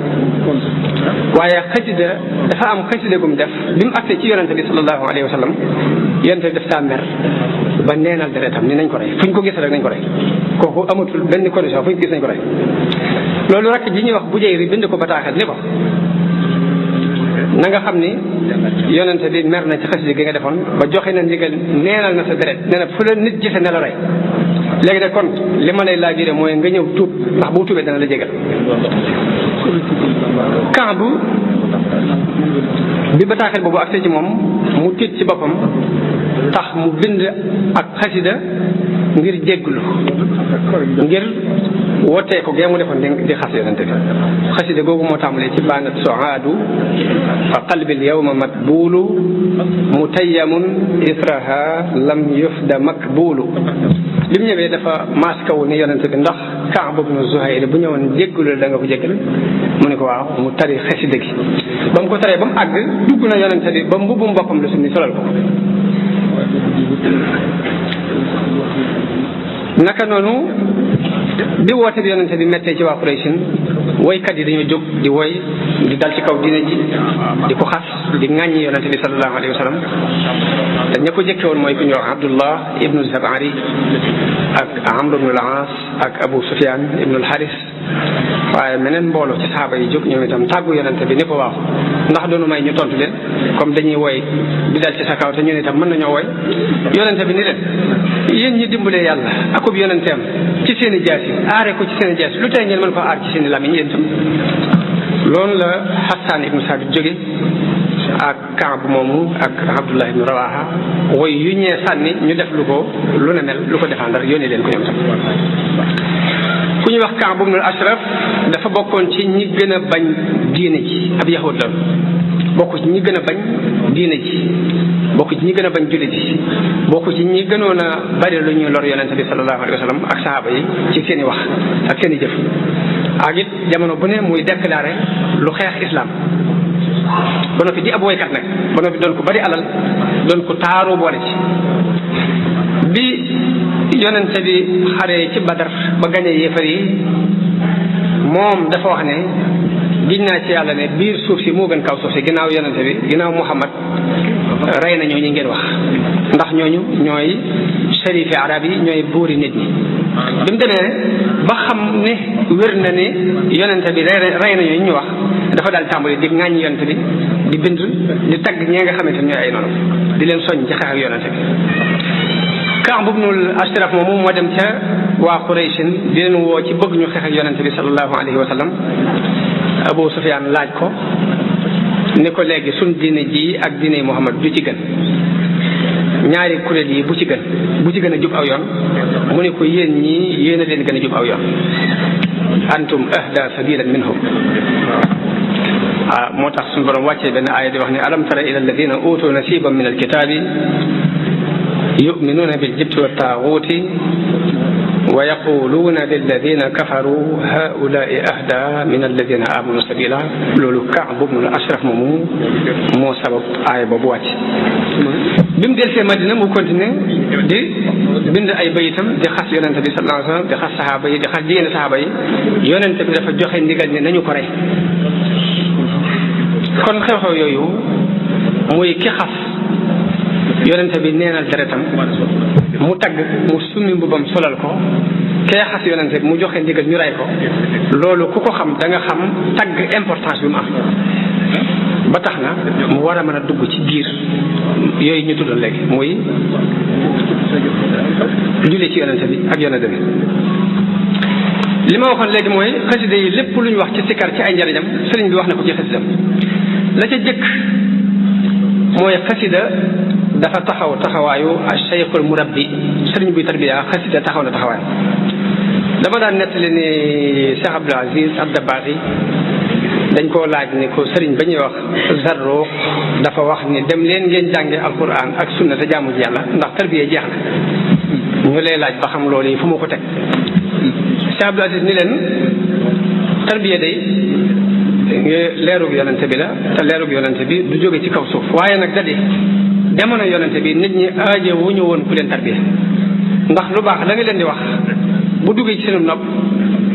waaye xasida dafa am xasida gum def bi mu agsee ci yonente bi sallallahu alayhi wa sallam yonente bi daf saa mer ba neenal deretam ni nañ ko rey fu ñu ko gis rek nañ ko rey kooku amatul benn condition fu ñu ko gis nañ ko rey loolu rek ji ñuy wax Bujayri bind ko bataaxal ni ko na nga xam ni yonente bi mer na ci xasida gi nga defoon ba joxe na ndigal neenal na sa deret nee na fu la nit gise ne la rey léegi nag kon li ma lay laajure mooy nga ñëw tuub ndax bu tuubee dana la jégal Kaab bi bataaxel boobu agsee ci moom mu tiit ci boppam tax mu bind ak xasida ngir jégglu ngir wootee ko gee mu defoon di xas yonente bi xasida googu moo tàmbalee ci baanat soaadu fa qalbil yawma matbuulu mutayyamun israha lam yufda makbuulu li mu ñëwee dafa maaskawu ni yonente bi ndax Kaab ibnu Zuhayr bu ñëwoon jégglu da nga ko jéggal mu ne ko waaw mu tari xasida gi ba mu ko taree ba mu àgg dugg na yonente bi ba mbubbum boppam la summi solal ko naka noonu bi woote bi yonente bi mettee ci waa Quraysin woykat yi dañoo jóg di woy di dal ci kaw diine ji di ko xas di ŋàññi yonente bi sallallahu alayhi wa sallam te ña ko jëkke woon mooy ku ñuy wax Abdullah ibnu Zabari ak Amr ibnu al-Aas ak Abu Sufyan ibnu al-Haris waaye meneen mbooloo ci saxaaba yi jóg ñoom itam tàggu yonente bi ni ko waaw ndax doonu may ñu tontu leen comme dañuy woy di dal ci sa kaw te ñun itam mën nañoo woy yonente bi ni leen yéen ñi dimbalee yàlla akub yonenteem ci seen i jaas yi aare ko ci seen i jaas lu tey ngeen mën ko aar ci seen i lamiñ yéen itam loolu la Hassan ibnu Saabit jóge ak Kaab moomu ak Abdullah ibnu Rawaha woy yu ñee sànni ñu def lu ko lu ne mel lu ko défendre yónnee leen ko ñoom itam ku ñuy wax Kaab ibnu Ashraf dafa bokkoon ci ñi gën a bañ diine ji ab yahud la bokk ci ñi gën a bañ diine ji bokk ci ñi gën a bañ jullit ji bokk ci ñi gënoon a bari lu ñuy lor yonente bi sallallahu alayhi wa sallam ak sahaaba yi ci seen i wax ak seen i jëf ak it jamono bu ne muy déclaré lu xeex islam ba noppi di ab woykat nag ba noppi doon ko bari alal doon ko taaru boole ci bi yonente bi xaree ci Badar ba gañee yéefar yi moom dafa wax ne giñ naa ci yàlla ne biir suuf si moo gën kaw suuf si ginnaaw yonente bi ginnaaw Muhammad rey na ñooñu ngeen wax ndax ñooñu ñooy sharifi arab yi ñooy buuri nit ñi bi mu demee ba xam ne wér na ni yonente bi rey nañu ñu wax dafa daal tàmbali di ŋàññi yonente bi di bind di tagg ñee nga xamante ne ñooy ay noonu di leen soññ ci xeex ak yonente bi. Kaab ibnul Ashraf moom moo dem ca waa Qurayshin di leen woo ci bëgg ñu xeex ak yonente bi sallallahu alayhi wa sallam. Abu Sufyaan laaj ko ni ko léegi suñ diine ji ak diine Muhammad du ci gën ñaari kuréel yi bu ci gën a jub aw yoon mu ne ko yéen ñii yéen a leen gën a jub aw yoon antum ahda sabilan minhum. moo tax suñu borom wàccee benn aaya di wax ne alam tara ila alladina utu nasiban min alkitabi yuminuuna biljibti wa taaguuti wa yaquluuna lilladina kafaru haulaai ahda min alladina amanu sabila. loolu Kaab ibnul Ashraf moomu moo sabab aaya boobu wàcc. bi mu delsee Madina mu continué di bind ay bayitam di xas yonente bi sallallahu alayhi wa sallam di xas saxaaba yi di xas jigéen saxaaba yi yonente bi dafa joxe ndigal ne nañu ko rey. kon xew-xew yooyu muy ki xas yonente bi neenal deretam mu tagg mu summi mbubam solal ko kee xas yonente bi mu joxe ndigal ñu rey ko loolu ku ko xam da nga xam tagg importance bi mu am ba tax na mu war a mën a dugg ci biir yooyu ñu tuddal léegi muy julli ci yonente bi ak yonente bi. li ma waxoon léegi mooy xasida yi lépp lu ñu wax ci sikkar ci ay njariñam sëriñ bi wax na ko ci xasidam. la ca jëkk mooy xasida dafa taxaw taxawaayu cheikhul murabbi sëriñ buy tarbiya xasida taxaw na taxawaay. dama daan nettali ni Cheikh Abdul Aziz Ad-Dabaaxi dañ koo laaj ni ko sëriñ ba ñuy wax Zarruq dafa wax ni dem leen ngeen jànge alquran ak sunna te jaamu ci yàlla ndax tarbiya jeex na ñu lay laaj ba xam loolu yi fu ma ko teg. Cheikh Abdul Aziz ni leen tarbiya day leerug yonente bi la te leerug yonente bi du jóge ci kaw suuf waaye nag da di jamono yonente bi nit ñi aaje wu ñu woon ku leen tarbiya ndax lu baax la nga leen di wax bu duggee ci seen nopp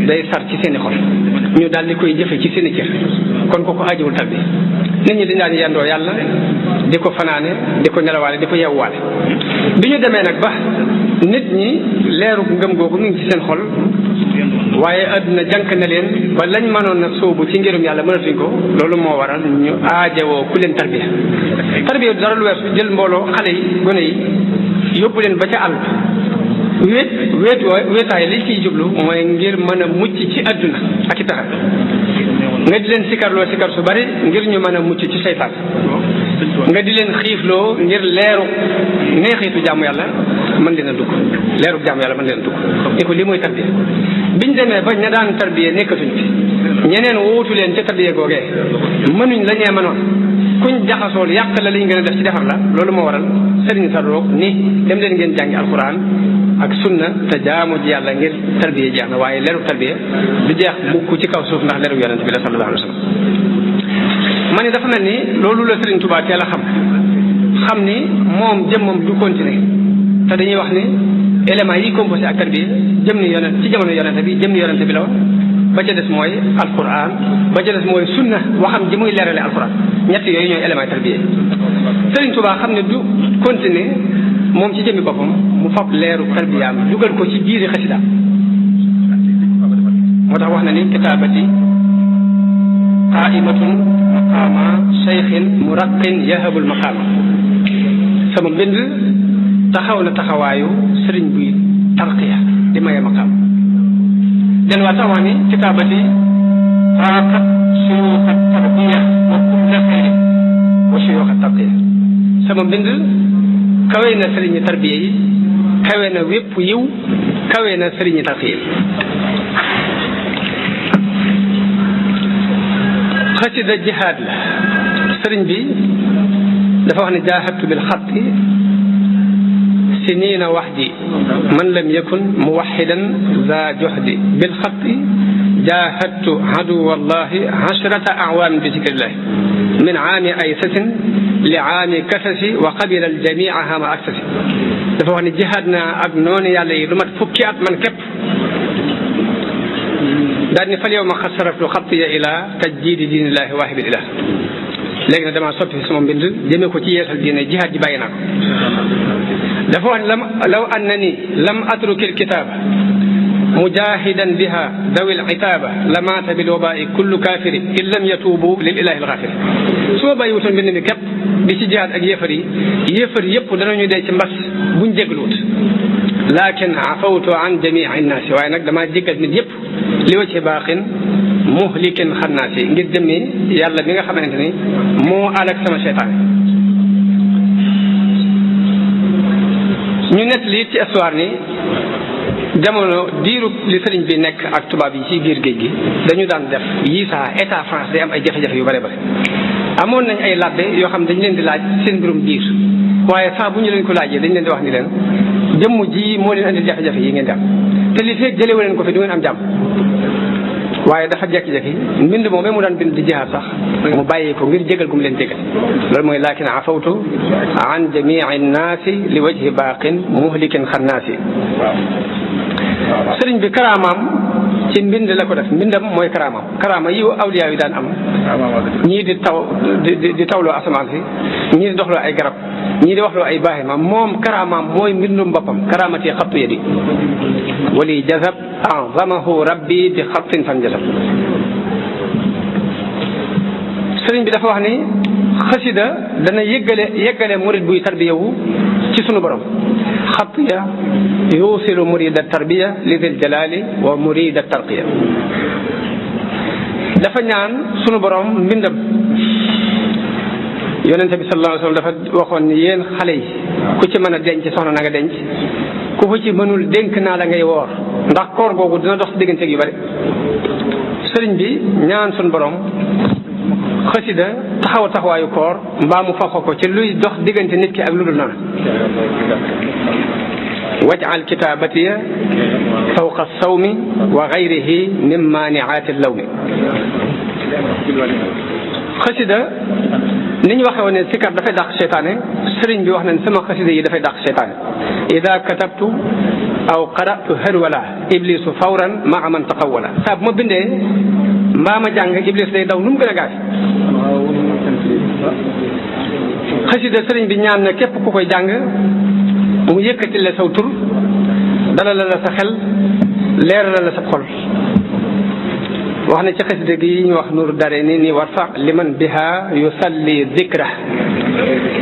day sar ci seeni xol ñu daal di koy jëfe ci seeni cër kon kooku aajewul tarbiya. nit ñi dañ daan yendoo yàlla di ko fanaane di ko nelawaale di ko yewwaale bi ñu demee nag ba nit ñi leerug ngëm googu mu ngi ci seen xol waaye àdduna jànk na leen ba lañ mënoon na sóobu ci ngirum yàlla mënatuñ ko loolu moo waral ñu aajewoo ku leen tarbiya. tarbiya dara lu weesu jël mbooloo xale yi gone yi yóbbu leen ba ca àll wéetaay li ciy jublu mooy ngir mën a mucc ci àdduna ak i taxa nga di leen sikarloo sikar su bari ngir ñu mën a mucc ci seytaan nga di leen xiifloo ngir leeru neexitu jaamu yàlla mën leen a dugg leeru jaamu yàlla mën leen a dugg ni ko lii mooy tarbiya. biñ demee ba ña daan tarbiya nekkatuñ fi ñeneen wóotu leen ca tarbiya googee mënuñ la ñee mënoon kuñ jaxasool yàq la liñ gën a def ci defar la loolu moo waral sëriñ Zarruq ni dem leen ngeen jàngi alquran ak sunna te jaamu ji yàlla ngir tarbiya jeex na waaye leeru tarbiya du jeex mukk ci kaw suuf ndax leeru yonent bi la sallallahu alayhi wa sallam. ma ni dafa mel ni loolu la Sëriñ Tuubaa teel a xam ni moom jëmmam du continuer te dañuy wax ni éléments yi composé ak tarbiya jëm ni yonent ci jamono yonent bi jëm ni yonent bi la woon ba ca des mooy alquran ba ca des mooy sunna waxam ji muy leerale alquran ñett yooyu ñooy éléments tarbiya. Sëriñ Tuubaa xam ne du continuer moom ci jëmmi boppam mu fab leeru tarbiyaam dugal ko ci biiri xasida moo tax wax na ni kitaabati qaimatun maqaama cheikhin muraqin yahabul maqaama sama mbind taxaw na taxawaayu sëriñ buy tarqiya di maye maqaam den waa tax wax ni kitaabati raaqat suyuuxa tarbiya wa kulla xayri wa suyuuxa tarqiya sama mbind kawe na sëriñi tarbiya yi kawe na wépp yiw kawe na sëriñi tarqiya yi. xasida jihaad la sëriñ bi dafa wax ne jaahadtu bil xatti siniina waxdi man lam yakun muwaxidan za joxdi bil xatti jaahadtu aduwa allahi ashrata awaamin bi zikrillah min aami aysasin li aami kasasi wa qabila aljamia hama aksasi dafa wax ne jihaad naa ak noonu yàlla yi lu mat fukki at man képp daal ni fal yow ma xas saraftu xattiya ila tajdiidi diinillahi waahibil ilah léegi nag damaa soppi sama mbind jëmee ko ci yeesal diine jihaad ji bàyyi naa ko dafa wax ne law annani lam atrukil kitaaba mujahidan biha dawil itaba lamata bil wabai kullu kafiri in lam yatubu lil ilahi al ghafir su ma bàyyiwutoon mbind mi képp di ci jihaad ak yéefar yëpp danañu dee ci mbas buñ jégluwut lakin afawtu an jamii nnaasi waaye nag damaa jéggal nit yëpp li wa ci baaxin muhlikin xannaasi ngir jëmmi yàlla mi nga xamante ni moo alak sama seytaan ñu nett lii ci histoire ni jamono diiru li sëriñ bi nekk ak tubaab yi ci biir géej gi dañu daan def yii saa état France day am ay jafe-jafe yu bare bare amoon nañ ay labbe yoo xam dañ leen di laaj seen mbirum biir waaye saa bu ñu leen ko laajee dañ leen di wax ni leen jëmm ji moo leen andil jafe-jafe yi ngeen di am te li feeg jëlewu leen ko fi du ngeen am jàmm waaye dafa jekki-jekki mbind moom mu daan bind di jihaad sax mu bàyyi ko ngir jégal gu mu leen jégal loolu mooy lakin afawtu an jamii nnaasi li wajhi baaqin muhlikin xannaasi sëriñ bi karaamaam ci mbind la ko def mbindam mooy karaama yi awliya yi daan am ñii di tawloo asamaan si ñii di doxloo ay garab ñii di waxloo ay baaxima moom karaamaam mooy mbindum boppam karaamati xattu yadi wali jazab azamahu rabbi bi xattin fan jazab sëriñ bi dafa wax ni xasida dana yeggale murid buy tarbiyawu ci sunu borom xatiya yuusilu murida tarbiya li dil jalali wa murida tarqiya dafa ñaan sunu borom mbindam yonente bi sallallahu alayhi wa sallam dafa waxoon ni yéen xale yi ku ci mën a denc soxna na nga denc ku ko ci mënul dénk naa la ngay woor ndax koor googu dina dox digganteeg yu bari sëriñ bi ñaan sunu borom xasida taxawaayu koor mbaa mu faxo ko ci luy dox diggante nit ki ak lu dul noonu waj'al kitaabatiya fawqa sawmi wa gayrihi min maaniaati lawmi xasida ni ñu waxee woon ne sikar dafay dàq seytaane sëriñ bi wax na ne sama xasida yi dafay dàq seytaane ida katabtu aw qara'tu harwala iblisu fawran maa man taqawwala saa bu ma bindee mbaa ma jàng iblis day daw nu mu gën a gaaw xasida sëriñ bi ñaan na képp ku koy jàng mu yëkkati la saw tur dalal la sa xel leeral la sa xol wax na ci xasida gi ñu wax nur dare ni warfa liman biha yusalli zikra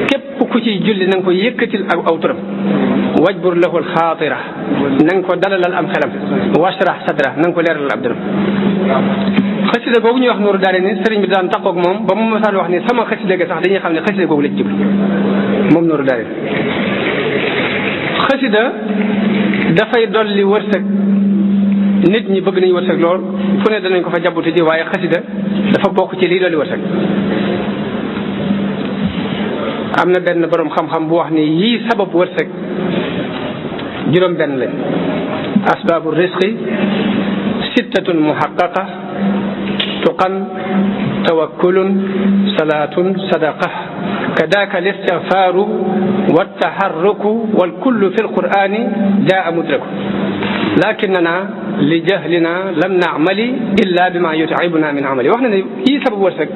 képp ku ci julli na nga ko yëkkatil ak aw turam wajbur lahu alxaatira na nga ko dalalal am xelam washrah sadra na nga ko leeralal ab dërëm xasida googu ñuy wax nur dare ni sëriñ bi daan taqoog moom ba mu masaan wax ni sama xasida ga sax dañuy xam ne xasida googu la ci jublu moom nur dare xasida dafay dolli wërsëg nit ñi bëgg nañu wërsëg lool fu ne danañ ko fa jabuti ji waaye xasida dafa bokk ci lii dolli wërsëg am na benn borom xam-xam bu wax ni yii sabab wërsëg juróom benn lañ asbaabu risqi sittatun muhaqqaqa tuqan tawakkulun salaatun sadaqa kadaaka listigfaaru wattaharruku walkullu fi lqur'ani jaa mudraku lakinana li jahlina lam naamali illa bima yut'ibuna min amali wax na ne yii sabab wërsëg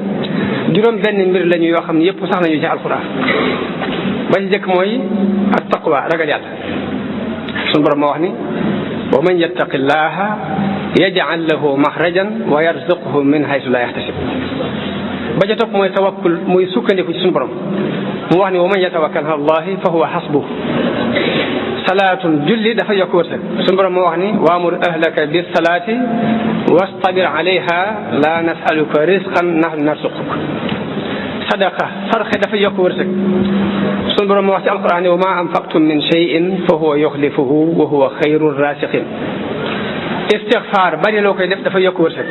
juróom benn mbir lañu yoo xam ne yëpp sax nañu ci alquran ba ci jëkk mooy at taqwa ragal yàlla suñu borom moo wax ni wa man yattaqi llaha yaj'al lahu maxrajan wa yarzuqhu min haythu la yahtasib ba ca topp mooy tawakkul muy sukkandiku ci suñu borom mu wax ni wa man yatawakkal ala allahi fa huwa hasbuh salaatun julli dafa yokk wërsëg suñu borom moo wax ni waamur ahlaka bis salaati wastabir alayha la nasaluka risqan nahnu narsuquk sadaqa sarxe dafa yokk wërsëg suñu borom moo wax ci alquran ni wa ma anfaqtum min shay'in fa huwa yuxlifuhu wa huwa xayru rasiqin istigfaar bari loo koy def dafa yokk wërsëg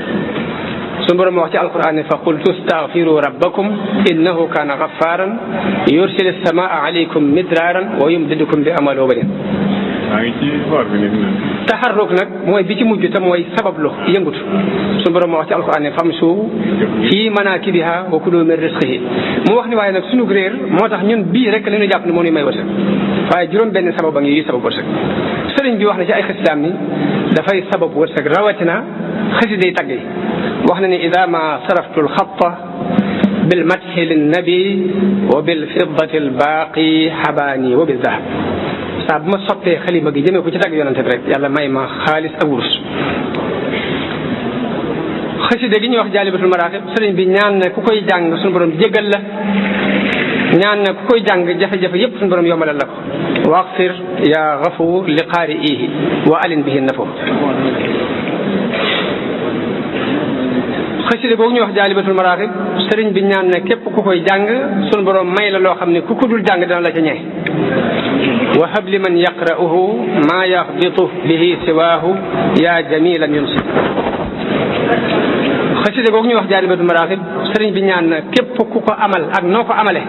suñu borom wax ci alquran ne fa qultu staghfiru rabbakum innahu kana ghaffaran yursil as-samaa alaykum midraran wa yumdidukum bi amwalin wa banin taxarruk nag mooy bi ci mujj te mooy sabablu yëngutu suñu borom wax ci alquran ne famshu fi manakibiha wa kulu min rizqihi mu wax ni waaye nag suñu réer moo tax ñun bii rek la ñu jàpp ne moo ñu may wërsëg waaye juróom benn sabab a ngi yi sabab wërsëg sëriñ bi wax na ci ay xasidaam ni dafay sabab wërsëg rawatina xasiday tagg yi wax na ni ida ma saraftu alxatta bilmadxi linnabi wa bilfiddati albaaqi xabaani wa bildahab saa bu ma sottee xalima gi jëmee ko ci tagg yonante bi rek yàlla may ma xaalis ak wurus. xasida gi ñuy wax jaalibatul maraaxib sëriñ bi ñaan na ku koy jàng suñu borom jéggal la, ñaan na ku koy jàng jafe-jafe yépp suñu borom yombalal la ko. waqfir ya gafuur li qaari'ihi wa alin bihi nafu. xasida googu ñuy wax jaalibatul maraaxib sëriñ bi ñaan na képp ku koy jàng suñu borom may la loo xam ne ku ko dul jàng dana la ca ñee. wa hab li man yaqra'uhu maa yaxbitu bihi siwaahu ya jamilan yunsi. xasida googu ñuy wax jaalibatul maraaxib sëriñ bi ñaan na képp ku ko amal ak noo ko amale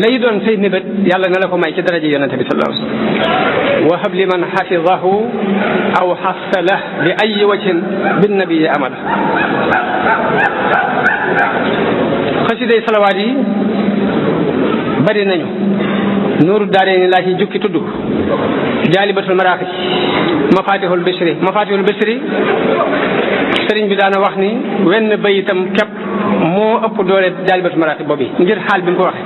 lay doon say mébét yàlla na la ko may ci daraja yonente bi sallallahu alayhi wa sallam. wa hab li man xafidahu aw xassala bi ay wajhin bin nabii amala. xasida yi salawaat yi bari nañu. nuuru daarayni laa ci jukki tudd jaalibatul maraaxib mafatihul bisri sëriñ bi daana wax ni wenn bayitam képp moo ëpp doole jaalibatul maraaxib boobu ngir xaal bi mu ko waxe.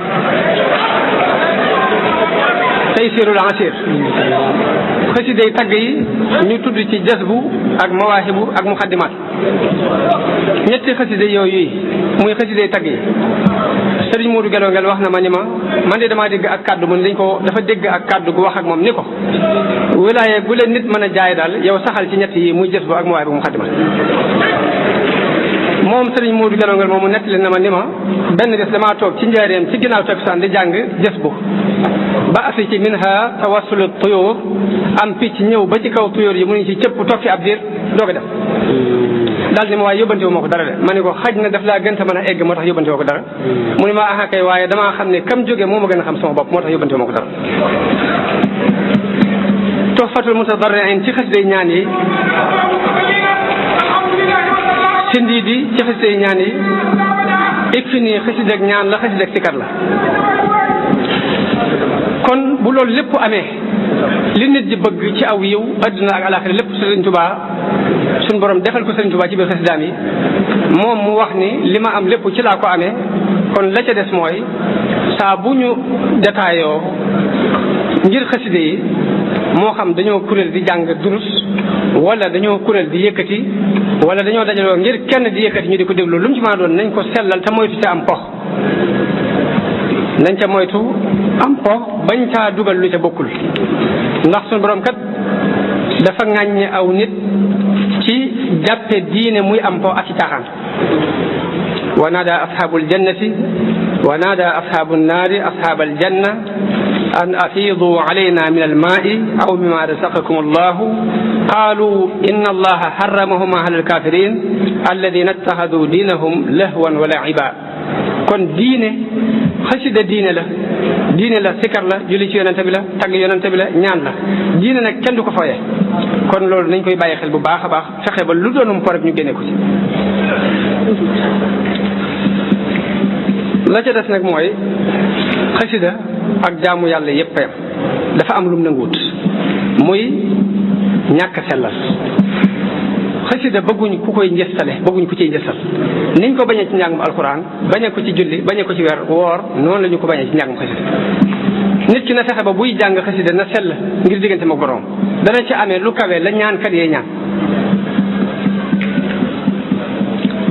taysirul asir xasiday tagg yi ñu tudd ci jasbu ak mawaahibu ak muxaddimaat. ñetti xasida yooyu yi muy xasiday tagg yi sëriñ Modou Gelongel wax na ma ni ma man de damaa dégg ak kàddu mu dañ ko dafa dégg ak kàddu gu wax ak moom ni ko wilaaye bu leen nit mën a jaay daal yow saxal ci ñett yi muy jasbu ak mawaahibu muxaddimaat. moom sëriñ Modou Gelongel moomu nettali na ma ni ma benn bés damaa toog ci njaareem ci ginnaaw takkusaan di jàng jasbu ba asi ci minha tawassulu tuyóor am picc ñëw ba ci kaw tuyóor yi mu ngi ci cëpp toog fi ab diir doog a def daal ni ma waaye yóbbante wu ma ko dara de ma ne ko xaj na daf laa gën a mën a egg moo tax yóbbante woo ko dara. mu ne ma aha kay waaye damaa xam ne kam jóge moo ma gën a xam sama bopp moo tax yóbbante wu ma ko dara. tuhfatul mutadarriin ci xasida ñaan yi sindi di ci xasida ñaan yi ikfi nii xasida ak ñaan la xasida ak sikar la. kon bu loolu lépp amee li nit di bëgg ci aw yiw adduna ak alaxira lépp Sëriñ Tuubaa suñ borom defal ko Sëriñ Tuubaa ci biir xasidaam yi moom mu wax ni li ma am lépp ci laa ko amee. kon la ca des mooy saa bu ñu détailloo ngir xaside yi moo xam dañoo kuréel di jàng durus wala dañoo kuréel di yëkkati wala dañoo dajaloo ngir kenn di yëkkati ñu di ko déglu lu mu ci mën a doon nañ ko sellal te moytu ca am pox nañ ca moytu am po bañ caa dugal lu ca bokkul ndax suñu borom kat dafa ŋàññe aw nit ci jàppe diine muy am po ak ci caaxaan. wa naada ashaabul jannati wa naada ashaabu nnaari ashaabal janna an afiidu alayna min almaai aw mimma razaqakum allahu qaalu inna allaha harramahuma ala alkafirin alladina ittaxadu diinahum lahwan wa la'iba. kon diine xasida diine la sikar la julli ci yonente bi la tagg yonente bi la ñaan la diine nag kenn du ko fooye. kon loolu nañ koy bàyyi xel bu baax a baax fexe ba lu doonum po rek ñu génne ko ci. la ca des nag mooy xasida ak jaamu yàlla yépp yam dafa am lum nanguwut muy ñàkk sellal. xasida bëgguñ ku koy njëstale bëgguñ ku ciy njëstal niñ ko bañee ci njàngum alxuraan bañee ko ci julli bañee ko ci weer woor noonu la ñu ko bañee ci njàngum xasida. nit ki na fexe ba buy jàng xasida na sell ngir diggante ma borom dana ci amee lu kawe la ñaan kat yee ñaan.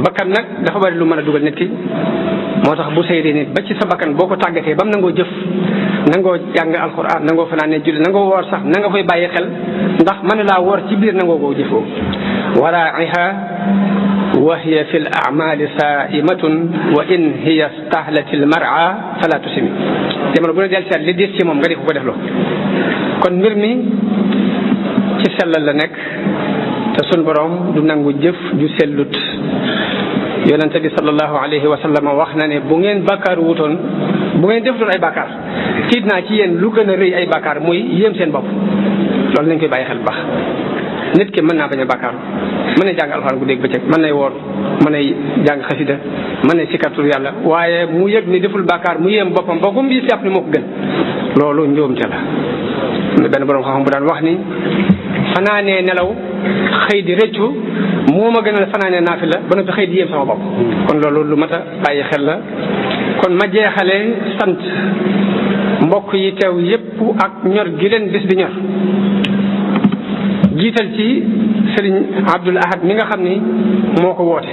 bakkan nag dafa bari lu mën a dugal nit ki moo tax bu saytee nit ba ci sa bakkan boo ko tàggatee ba mu nangoo jëf nangoo jàng alxuraan nangoo fanaanee julli nangoo woor sax na nga koy bàyyi xel ndax mën laa woor ci biir nangoo koo jëfoo. waraa'iha wa hiya fi l amali saimatun wa in hiya stahlat il mar'a fala tusimi. jamono bu ne del seet li diis ci moom nga di ko defloo. kon mbir mi ci sellal la nekk te sun borom du nangu jëf ju sellut. yonente bi sallallahu alayhi wa sallam wax na ne bu ngeen bàkkaar wutoon bu ngeen defutoon ay bàkkaar tiit naa ci yéen lu gën a rëy ay bàkkaar muy yéem seen bopp. loolu nañ koy bàyyi xel bu baax. nit ki mën naa bañ a bàkkaar mën na jàng alxuraan guddeeg bëccëg mën nay woor mën nay jàng xasida mën nay sikkartur yàlla waaye mu yëg ni deful bàkkaar mu yéem boppam ba comme bi jàpp ni moo ko gën loolu njuumte la. benn borom xam-xam bu daan wax ni fanaanee nelaw xëy di rëccu moo ma gënal fanaanee naafila ba noppi xëy di yéem sama bopp. kon loolu lu mat a bàyyi xel la. kon ma jeexale sant mbokk yi teew yépp ak ñor gi leen bis bi ñor jiital ci Sëriñ Abdul Ahad mi nga xam ni moo ko woote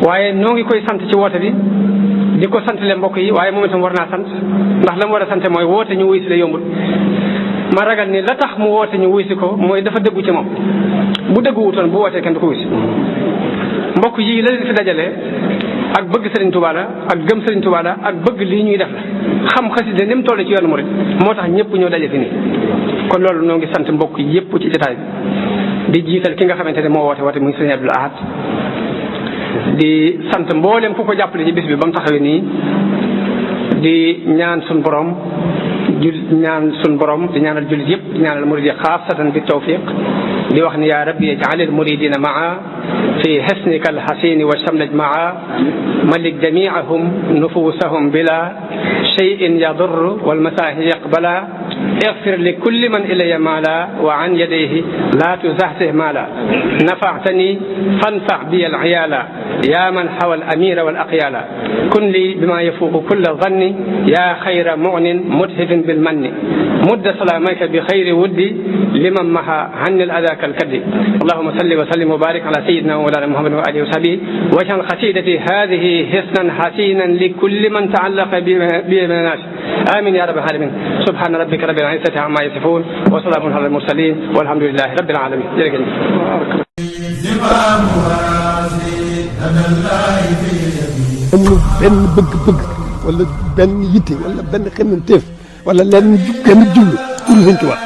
waaye ñoo ngi koy sant ci woote bi di ko santale mbokk yi waaye moom itam war naa sant ndax la mu war a sante mooy woote ñu wuy si la yombul ma ragal ni la tax mu woote ñu wuy si ko mooy dafa dëggu ci moom bu dëggu wutoon bu wootee kenn du ko wuy si mbokk yi la leen fi dajale ak bëgg Sëriñ Tuubaa la ak gëm Sëriñ Tuubaa la ak bëgg lii ñuy def la xam xasida ni mu toll ci yoonu murid moo tax ñëpp ñoo daje fi nii kon loolu noo ngi sant mbokk yépp ci jotaay bi di jiital ki nga xamante ne moo woote muy Sëriñ Abdul Ahad di sant mboolem ku ko jàppale ci bis bi ba mu taxawee nii di ñaan sun borom di ñaanal jullit yëpp di ñaanal murid yi xaasatan bi tawfiq di wax ni yaa rabbi ij'alil muridina maa fi hisnika alhasini wa shamlaj maa malik jami'ahum nufusahum bila shay'in yadur wal masahi yaqbala اغفر لكل من إلي مالا وعن يديه لا تزحزه مالا نفعتني فانفع بي العيالا يا من حوى الأمير والأقيالا كن لي بما يفوق كل ظن يا خير معن مدهف بالمن مد سلامك بخير ودي لمن محى عن الأذى كالكد اللهم صل وسلم وبارك على سيدنا ومولانا محمد وآله وصحبه واجعل قصيدتي هذه حسنا حسينا لكل من تعلق بي من الناس آمين يا رب العالمين سبحان ربك رب العزة عما يصفون وسلام على المرسلين والحمد لله رب العالمين jërëjëf amul benn bëgg-bëgg wala benn yitte wala benn xemmanteef wala lenn benn jublu pour Sëriñ Tuubaa.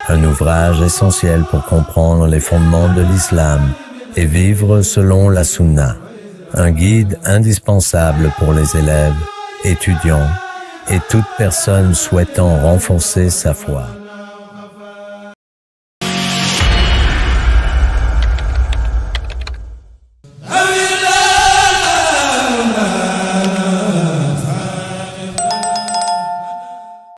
Un ouvrage essentiel pour comprendre les fondements de l'islam et vivre selon la sunna. Un guide indispensable pour les élèves, étudiants et toute personne souhaitant renforcer sa foi.